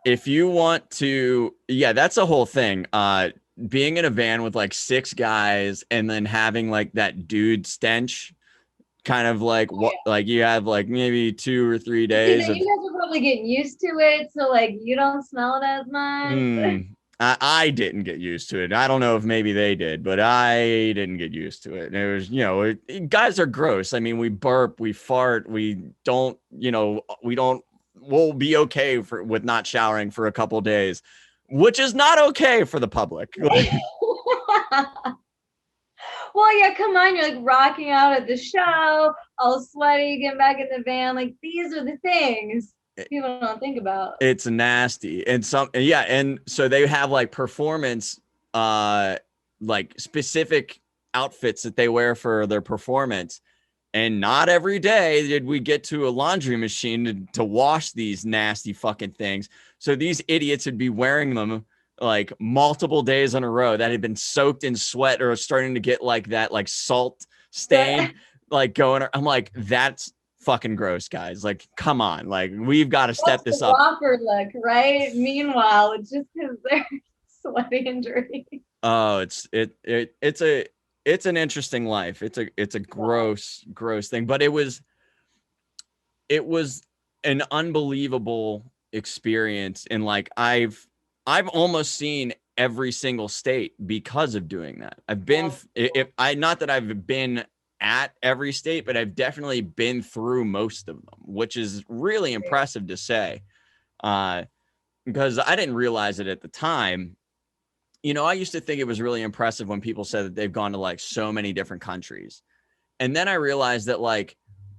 if you want to, yeah, that's a whole thing. Being in a van with like 6 guys and then having like that dude stench, kind of like like you have like maybe 2 or 3 days. You guys are probably getting used to it, so like you don't smell it as much. I didn't get used to it. I don't know if maybe they did, but I didn't get used to it. And it was, guys are gross. I mean, we burp, we fart, we don't, we'll be okay with not showering for a couple days, which is not okay for the public. Well, yeah, come on. You're like rocking out at the show, all sweaty, getting back in the van. Like these are the things people don't think about. It's nasty. And so they have like performance, like specific outfits that they wear for their performance. And not every day did we get to a laundry machine to wash these nasty fucking things. So these idiots would be wearing them like multiple days in a row that had been soaked in sweat or starting to get like that, like salt stain, like going. I'm like, that's fucking gross, guys. Like, come on. Like, we've got to step this up. Walker look, right? Meanwhile, it's just because they're sweaty and dirty. Oh, it's an interesting life. It's a gross thing, but it was an unbelievable experience. And like, I've almost seen every single state because of doing that. I've been, not that I've been at every state, but I've definitely been through most of them, which is really impressive to say. Because I didn't realize it at the time. I used to think it was really impressive when people said that they've gone to like so many different countries. And then I realized that like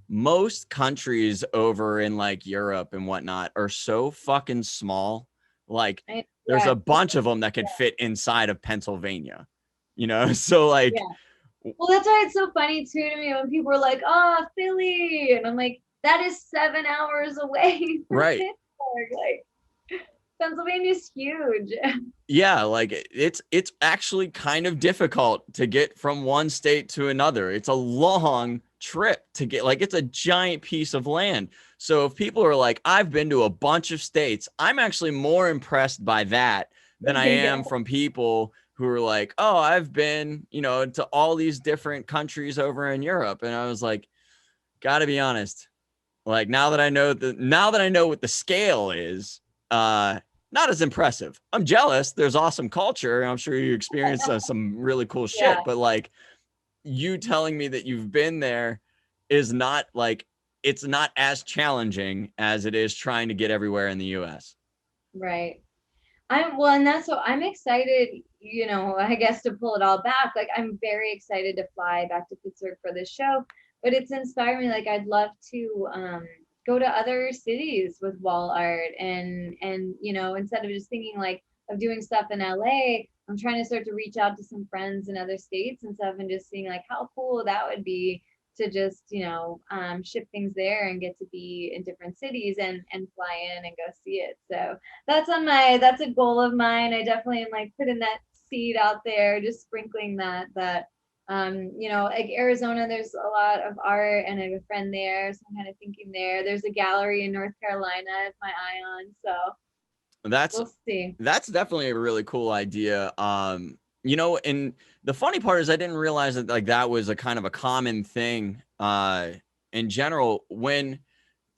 most countries over in like Europe and whatnot are so fucking small. Like there's a bunch of them that could fit inside of Pennsylvania, so like, well, that's why it's so funny too to me when people are like, oh, Philly. And I'm like, that is 7 hours away. Right. Like Pennsylvania's huge. Yeah, like it's actually kind of difficult to get from one state to another. It's a long trip to get, like, it's a giant piece of land. So if people are like, I've been to a bunch of states, I'm actually more impressed by that than I Yeah. am from people who are like, oh, I've been, to all these different countries over in Europe. And I was like, gotta be honest, like, now that I know what the scale is, not as impressive. I'm jealous. There's awesome culture, and I'm sure you experienced some really cool Yeah, shit. But like, you telling me that you've been there is not like, it's not as challenging as it is trying to get everywhere in the U.S. right. And that's what I'm excited, I guess to pull it all back. Like I'm very excited to fly back to Pittsburgh for this show, but it's inspired me. Like I'd love to go to other cities with wall art and instead of just thinking like of doing stuff in LA, I'm trying to start to reach out to some friends in other states and stuff and just seeing like how cool that would be to just ship things there and get to be in different cities and fly in and go see it. So that's a goal of mine. I definitely am like putting that seed out there, just sprinkling that like Arizona, there's a lot of art and I have a friend there, so I'm kind of thinking there. There's a gallery in North Carolina I have my eye on, so That's we'll see. that's definitely a really cool idea. And the funny part is I didn't realize that like that was a kind of a common thing in general when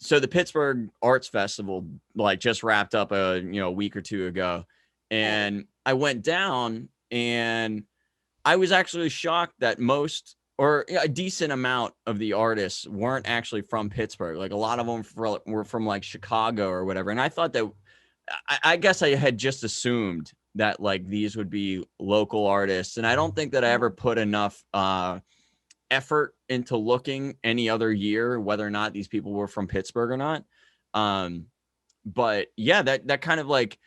so the Pittsburgh Arts Festival like just wrapped up a week or two ago, Right. and I went down and I was actually shocked that most or a decent amount of the artists weren't actually from Pittsburgh. Like a lot of them were from like Chicago or whatever. And I thought that I guess I had just assumed that like these would be local artists, and I don't think that I ever put enough effort into looking any other year whether or not these people were from Pittsburgh or not. Um, but yeah, that kind of like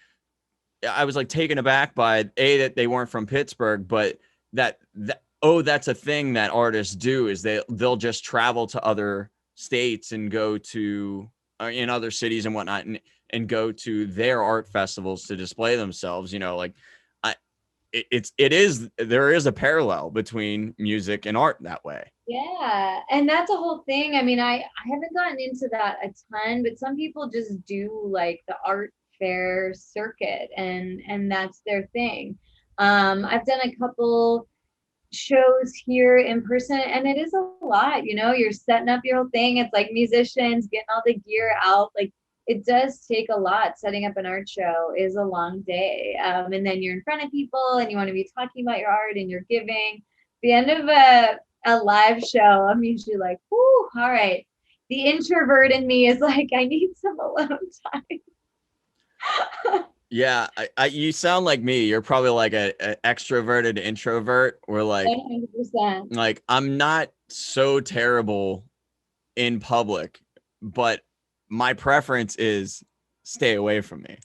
I was like taken aback by that they weren't from Pittsburgh, but that oh, that's a thing that artists do is they'll just travel to other states and go to in other cities and whatnot and go to their art festivals to display themselves. Like I it is there is a parallel between music and art that way. Yeah, and that's a whole thing. I mean, I haven't gotten into that a ton, but some people just do like the art fair circuit and that's their thing. I've done a couple shows here in person and it is a lot, you're setting up your whole thing. It's like musicians getting all the gear out. Like it does take a lot. Setting up an art show is a long day. And then you're in front of people and you want to be talking about your art and you're giving. The end of a live show, I'm usually like, whoo, all right. The introvert in me is like, I need some alone time. Yeah, you sound like me. You're probably like a extroverted introvert. Where like 100%. I'm not so terrible in public, but my preference is stay away from me.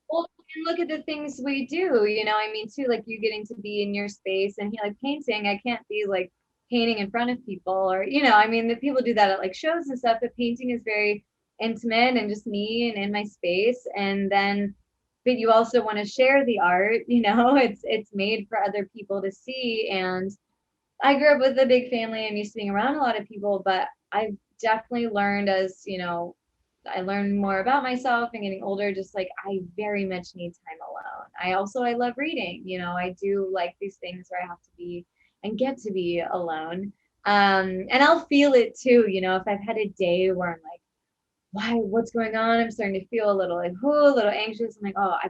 Well, and look at the things we do, I mean, too, like you getting to be in your space and like painting, I can't be like painting in front of people or, I mean, the people do that at like shows and stuff, but painting is very intimate and just me and in my space. And then, but you also want to share the art, it's made for other people to see. And I grew up with a big family. I'm used to being around a lot of people, but I've definitely learned as, I learned more about myself and getting older, just like I very much need time alone. I love reading, I do like these things where I have to be and get to be alone. And I'll feel it too, if I've had a day where I'm like, what's going on? I'm starting to feel a little like, a little anxious. I'm like, oh, I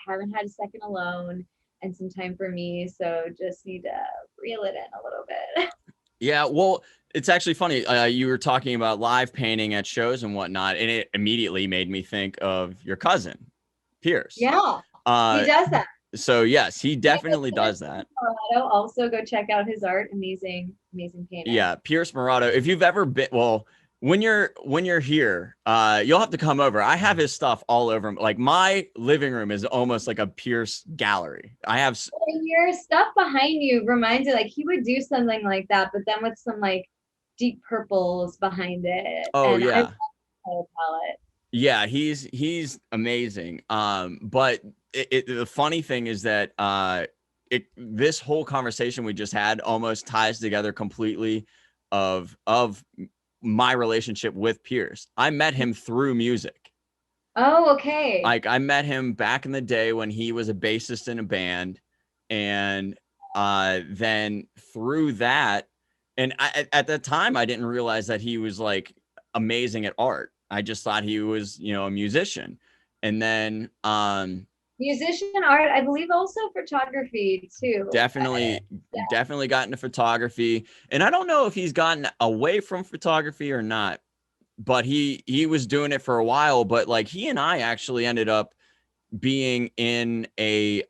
haven't had a second alone and some time for me. So just need to reel it in a little bit. Yeah, well, it's actually funny. You were talking about live painting at shows and whatnot, and it immediately made me think of your cousin, Pierce. Yeah, he Uh, does that. so yes, he definitely does that. Colorado, also go check out his art. Amazing, amazing painter. Yeah, Pierce Morado. If you've ever been, well, when you're here, you'll have to come over. I have his stuff all over. Like my living room is almost like a Pierce gallery. I have. Your stuff behind you reminds me like he would do something like that, but then with some like deep purples behind it. Oh And I love yeah, the color palette. Yeah, he's amazing. But the funny thing is that this whole conversation we just had almost ties together completely of my relationship with Pierce. I met him through music. Oh, okay. Like I met him back in the day when he was a bassist in a band, and then through that, and at that time I didn't realize that he was like amazing at art. I just thought he was, a musician. And then Musician, art, I believe also photography too. definitely Yeah. definitely got into photography. And I don't know if he's gotten away from photography or not, but he was doing it for a while. But like he and I actually ended up being in a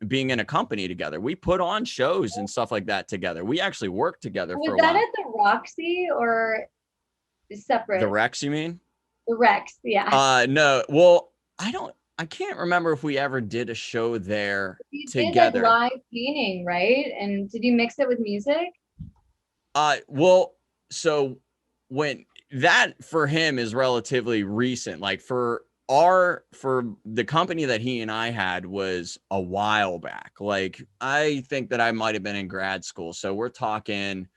being in a company together. We put on shows and stuff like that together. We actually worked together for Was a that while. at the Roxy or The separate? Rex, you mean? The Rex, yeah. No. Well, I can't remember if we ever did a show there You did like together. live painting, right? And did you mix it with music? Well, so when that for him is relatively recent, like for the company that he and I had was a while back. Like I think that I might have been in grad school. So we're talking,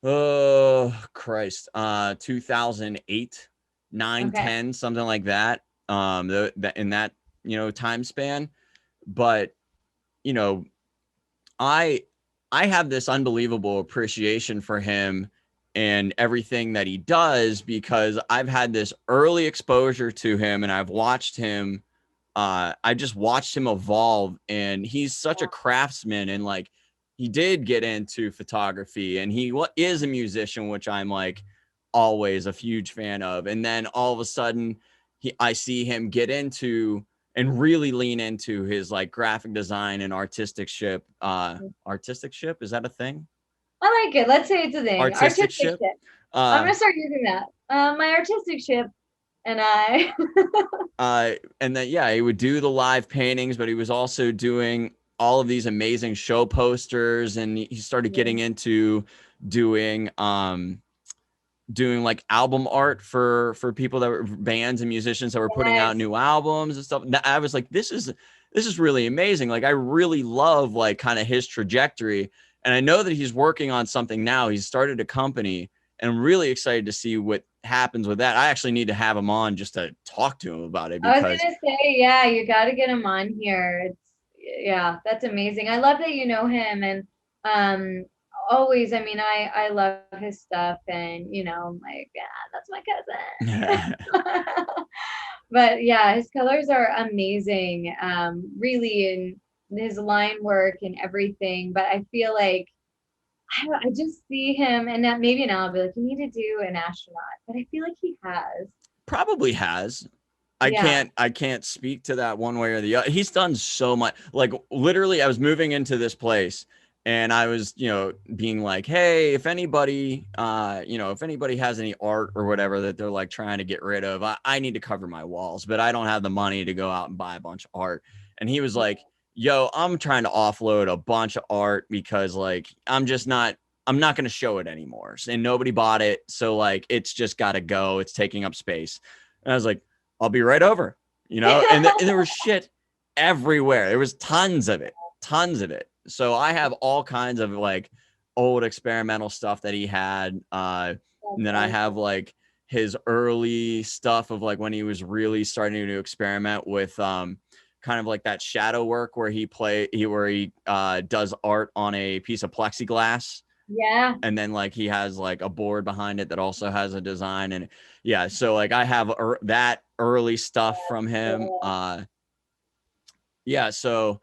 oh Christ, 2008, 9, Okay. 10, something like that. In that, time span. But, you know, I I have this unbelievable appreciation for him and everything that he does because I've had this early exposure to him and I've watched him I just watched him evolve, and he's such a craftsman, and like he did get into photography and he is a musician, which I'm like always a huge fan of. And then all of a sudden I see him get into and really lean into his like graphic design and artistic ship. Artistic ship, is that a thing? I like it. Let's say it's a thing. Artistic Artistic ship. ship. I'm Uh gonna start using that. My artistic ship and I. and then yeah, he would do the live paintings, but he was also doing all of these amazing show posters, and he started getting into doing doing like album art for people that were bands and musicians that were putting out Yes. new albums and stuff. I was like, this is really amazing. Like I really love like kind of his trajectory. And I know that he's working on something now. He's started a company, and I'm really excited to see what happens with that. I actually need to have him on just to talk to him about it I was because gonna say, yeah, you got to get him on here. Yeah, that's amazing. I love that you know him, and um, always. I mean, I love his stuff, and I'm like, yeah, that's my cousin. But yeah, his colors are amazing. Really, and his line work and everything. But I feel like I just see him, and that maybe now I'll be like, you need to do an astronaut, but I feel like he has. probably has. Yeah. I can't speak to that one way or the other. He's done so much. Like literally, I was moving into this place and I was, being like, hey, if anybody if anybody has any art or whatever that they're like trying to get rid of, I need to cover my walls, but I don't have the money to go out and buy a bunch of art. And he was like, yo, I'm trying to offload a bunch of art because like I'm not going to show it anymore. And nobody bought it. So like, it's just got to go. It's taking up space. And I was like, I'll be right over, and there was shit everywhere. There was tons of it, tons of it. So I have all kinds of like old experimental stuff that he had. And then I have like his early stuff of like when he was really starting to experiment with kind of like that shadow work where he does art on a piece of plexiglass, Yeah. and then like he has like a board behind it that also has a design. And yeah, so like I have that early stuff from him. Yeah, so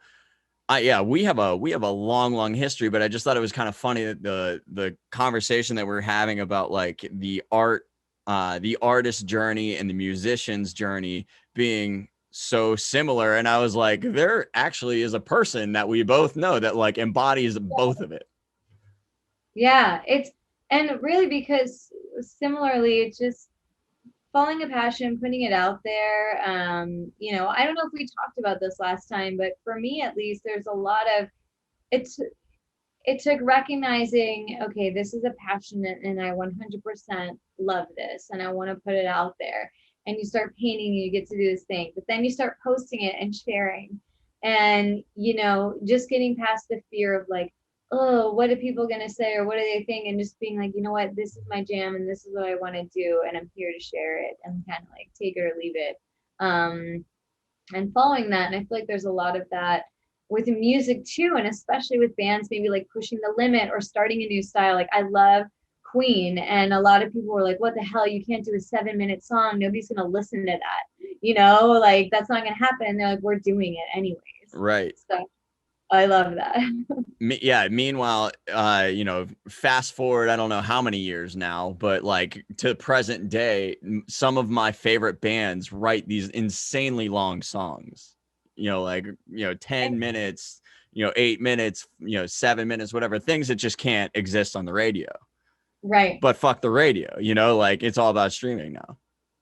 yeah, we have a long history, but I just thought it was kind of funny that the conversation that we're having about like the artist journey and the musician's journey being so similar. And I was like, there actually is a person that we both know that like embodies both of it. Yeah, and really because similarly, it's just following a passion, putting it out there. I don't know if we talked about this last time, but for me at least, there's a lot of it's it took recognizing, okay, this is a passion and I 100% love this and I want to put it out there. And you start painting, you get to do this thing, but then you start posting it and sharing. And, just getting past the fear of like, oh, what are people going to say or what do they think? And just being like, you know what, this is my jam and this is what I want to do. And I'm here to share it and kind of like take it or leave it. And following that. And I feel like there's a lot of that with music too, and especially with bands maybe like pushing the limit or starting a new style. Like I love Queen, and a lot of people were like, what the hell, you can't do a 7-minute song, nobody's gonna listen to that, like that's not gonna happen. And they're like, we're doing it anyways. Right. So I love that. Yeah. Meanwhile, fast forward, I don't know how many years now, but like to present day, some of my favorite bands write these insanely long songs, 10 minutes, 8 minutes, 7 minutes, whatever, things that just can't exist on the radio. Right. But fuck the radio, like it's all about streaming now.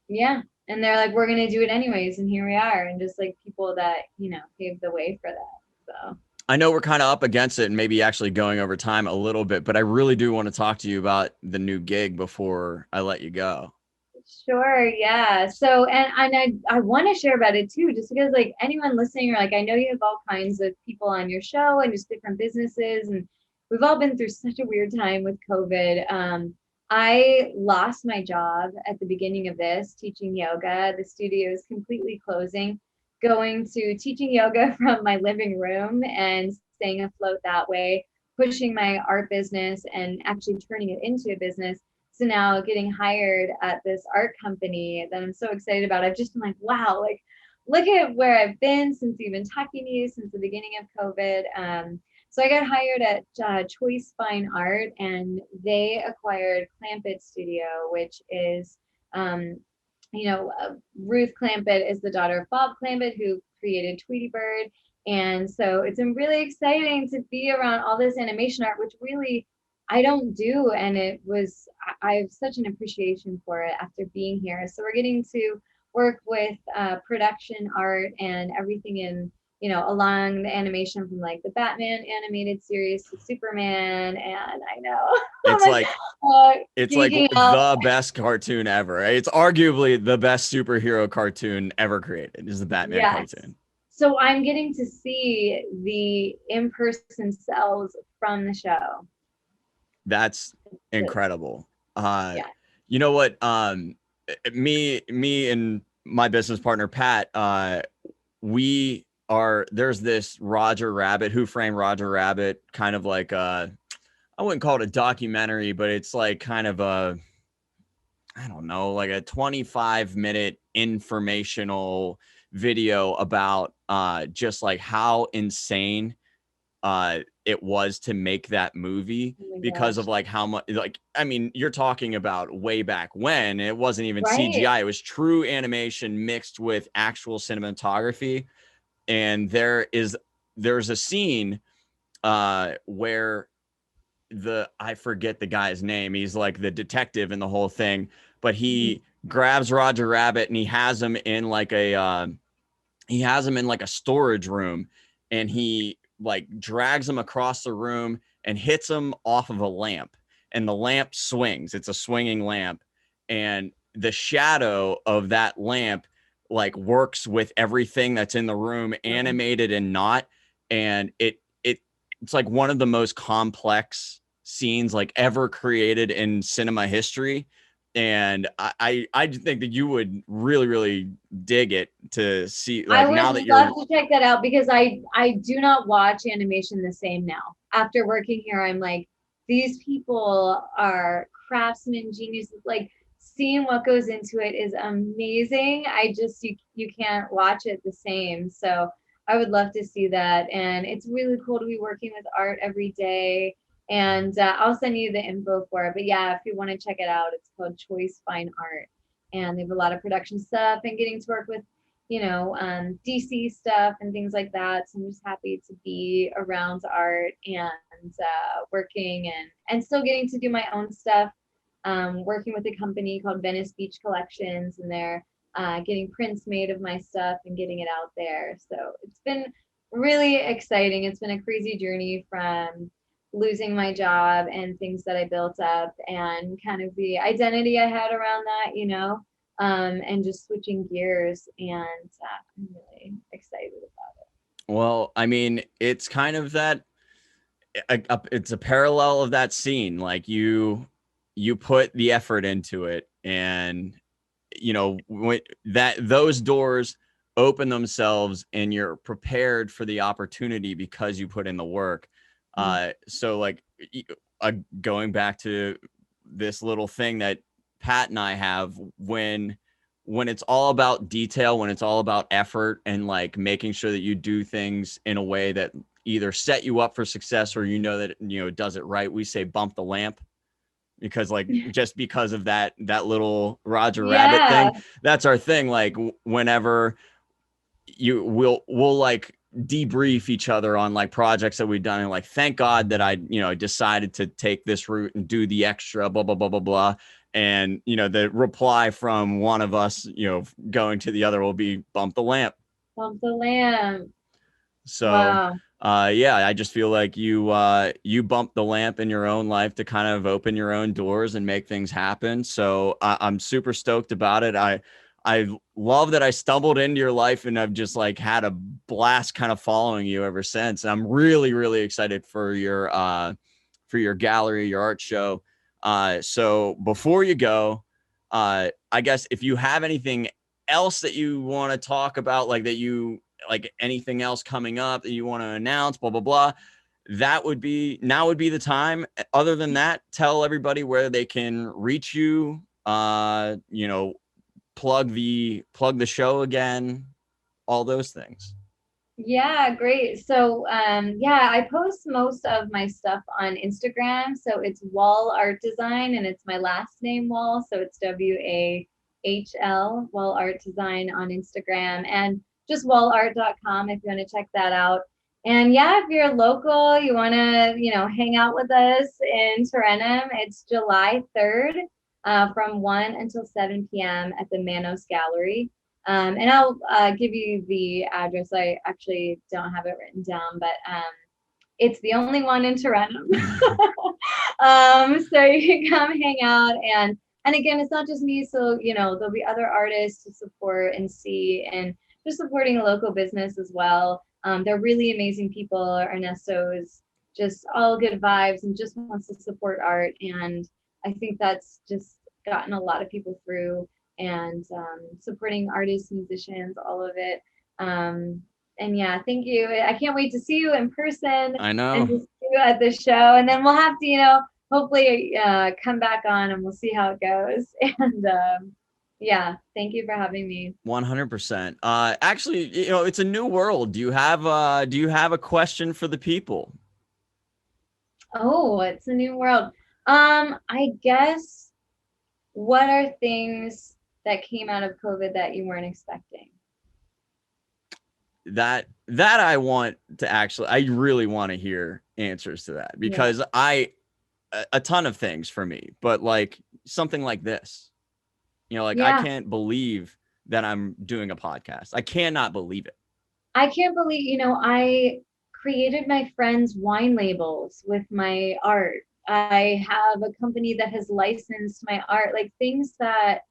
Yeah. And they're like, we're going to do it anyways. And here we are. And just like people that, paved the way for that. So I know we're kind of up against it and maybe actually going over time a little bit, but I really do want to talk to you about the new gig before I let you go. sure, yeah. So, and I want to share about it too, just because like anyone listening, or like I know you have all kinds of people on your show and just different businesses, and we've all been through such a weird time with COVID. I lost my job at the beginning of this teaching yoga. The studio is completely closing, going to teaching yoga from my living room and staying afloat that way, pushing my art business and actually turning it into a business. So now getting hired at this art company that I'm so excited about. I've just been like, wow, like look at where I've been since we've been talking to you since the beginning of COVID. So I got hired at Choice Fine Art, and they acquired Clampett Studio, which is, Ruth Clampett is the daughter of Bob Clampett, who created Tweety Bird. And so it's been really exciting to be around all this animation art, which really I don't do. And I have such an appreciation for it after being here. So we're getting to work with production art and everything in, along the animation from like the Batman animated series to Superman. And I know It's like, it's like out. the best cartoon ever. It's arguably the best superhero cartoon ever created is the Batman cartoon. So I'm getting to see the in-person selves from the show. That's incredible. Yeah. You know what? Me and my business partner, Pat, there's this Roger Rabbit, Who Framed Roger Rabbit, kind of like I wouldn't call it a documentary, but it's like kind of I don't know, like a 25-minute informational video about just like how insane it was to make that movie because of like how much, like, I mean, you're talking about way back when it wasn't even CGI. It was true animation mixed with actual cinematography. And there's a scene where I forget the guy's name. He's like the detective in the whole thing, but he grabs Roger Rabbit and he has him in like a storage room, and he like drags him across the room and hits him off of a lamp, and the lamp swings. It's a swinging lamp, and the shadow of that lamp like works with everything that's in the room, animated and not. And it's like one of the most complex scenes like ever created in cinema history. And I think that you would really, really dig it to see. Like, I would now that love to check that out, because I do not watch animation the same now. After working here, I'm like, these people are craftsmen, geniuses. Like, seeing what goes into it is amazing. You can't watch it the same. So I would love to see that. And it's really cool to be working with art every day. And I'll send you the info for it. But yeah, if you want to check it out, it's called Choice Fine Art. And they have a lot of production stuff and getting to work with, DC stuff and things like that. So I'm just happy to be around art and working and still getting to do my own stuff. Working with a company called Venice Beach Collections, and they're getting prints made of my stuff and getting it out there. So it's been really exciting. It's been a crazy journey from losing my job and things that I built up and kind of the identity I had around that, and just switching gears. And I'm really excited about it. Well, I mean, it's kind of that it's a parallel of that scene. Like you put the effort into it, and when those doors open themselves and you're prepared for the opportunity because you put in the work. So like going back to this little thing that Pat and I have, when it's all about detail, when it's all about effort and like making sure that you do things in a way that either set you up for success or that does it right, we say bump the lamp, because like just because of that little Roger Rabbit Yeah. thing, that's our thing. Like whenever we'll like debrief each other on like projects that we've done, and like, thank God that I decided to take this route and do the extra blah blah blah blah blah. And the reply from one of us going to the other will be bump the lamp. Bump the lamp. So Wow. yeah, I just feel like you bump the lamp in your own life to kind of open your own doors and make things happen. So I'm super stoked about it. I love that I stumbled into your life, and I've just like had a blast kind of following you ever since. And I'm really, really excited for your gallery, your art show. So before you go, I guess if you have anything else that you want to talk about, like anything else coming up that you want to announce, blah, blah, blah, now would be the time. Other than that, tell everybody where they can reach you, plug the show again, all those things. Yeah, great. So, yeah, I post most of my stuff on Instagram. So it's Wahl Art Design, and it's my last name, Wahl. So it's WAHL, Wahl Art Design on Instagram, and just wahlart.com if you want to check that out. And yeah, if you're local, you want to, hang out with us in Tarentum, it's July 3rd from 1 until 7 p.m. at the Manos Gallery. And I'll give you the address. I actually don't have it written down, but it's the only one in Tarentum. So you can come hang out, and again, it's not just me. So there'll be other artists to support and see, and just supporting a local business as well. They're really amazing people. Ernesto is just all good vibes and just wants to support art, and I think that's just gotten a lot of people through, and supporting artists, musicians, all of it. And yeah, thank you. I can't wait to see you in person I and know. to see you at the show. And then we'll have to, hopefully come back on, and we'll see how it goes. And yeah, thank you for having me. 100%. Actually, it's a new world. Do you have a question for the people? Oh, it's a new world. I guess, what are things that came out of COVID that you weren't expecting? That I really want to hear answers to that, because a ton of things for me, but like something like this, I Yeah. can't believe that I'm doing a podcast. I cannot believe it. I can't believe, I created my friend's wine labels with my art. I have a company that has licensed my art, like things that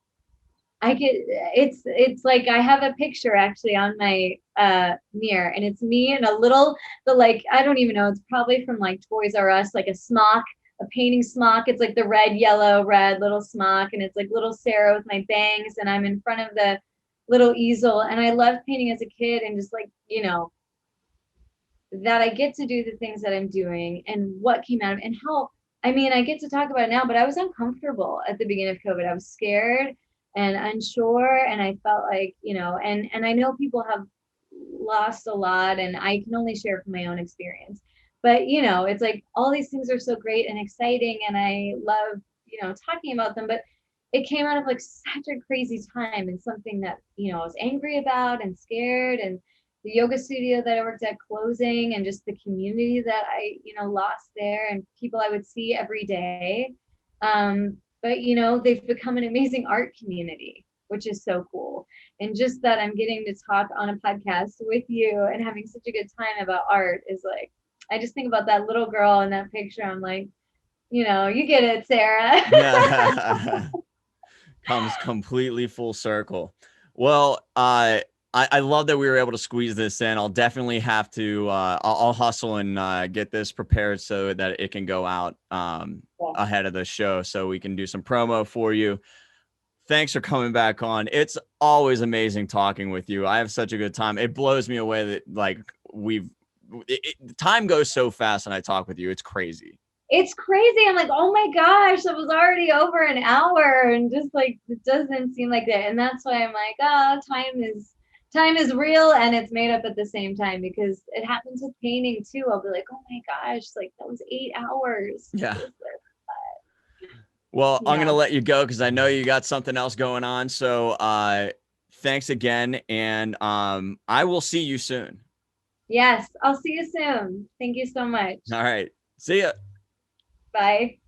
I get. It's like I have a picture actually on my mirror, and it's me and like, I don't even know, it's probably from like Toys R Us, like a smock, a painting smock. It's like the red, yellow, red little smock, and it's like little Sarah with my bangs, and I'm in front of the little easel. And I loved painting as a kid, and just like, that I get to do the things that I'm doing and what came out of it, and how, I mean, I get to talk about it now, but I was uncomfortable at the beginning of COVID. I was scared and unsure, and I felt like, and I know people have lost a lot, and I can only share from my own experience. But it's like all these things are so great and exciting, and I love, talking about them, but it came out of like such a crazy time, and something that, I was angry about and scared, and the yoga studio that I worked at closing, and just the community that I, lost there, and people I would see every day. But they've become an amazing art community, which is so cool. And just that I'm getting to talk on a podcast with you and having such a good time about art is like, I just think about that little girl in that picture. I'm like, you get it, Sarah. Comes completely full circle. Well, I love that we were able to squeeze this in. I'll definitely have to, I'll hustle and get this prepared so that it can go out ahead of the show so we can do some promo for you. Thanks for coming back on. It's always amazing talking with you. I have such a good time. It blows me away that like time goes so fast when I talk with you. It's crazy. It's crazy. I'm like, oh my gosh, that was already over an hour, and just like it doesn't seem like that. And that's why I'm like, oh, time is real, and it's made up at the same time, because it happens with painting too. I'll be like, oh my gosh, like that was 8 hours. Yeah. Well, I'm gonna let you go because I know you got something else going on. So thanks again, and I will see you soon. Yes, I'll see you soon. Thank you so much. All right. See ya. Bye.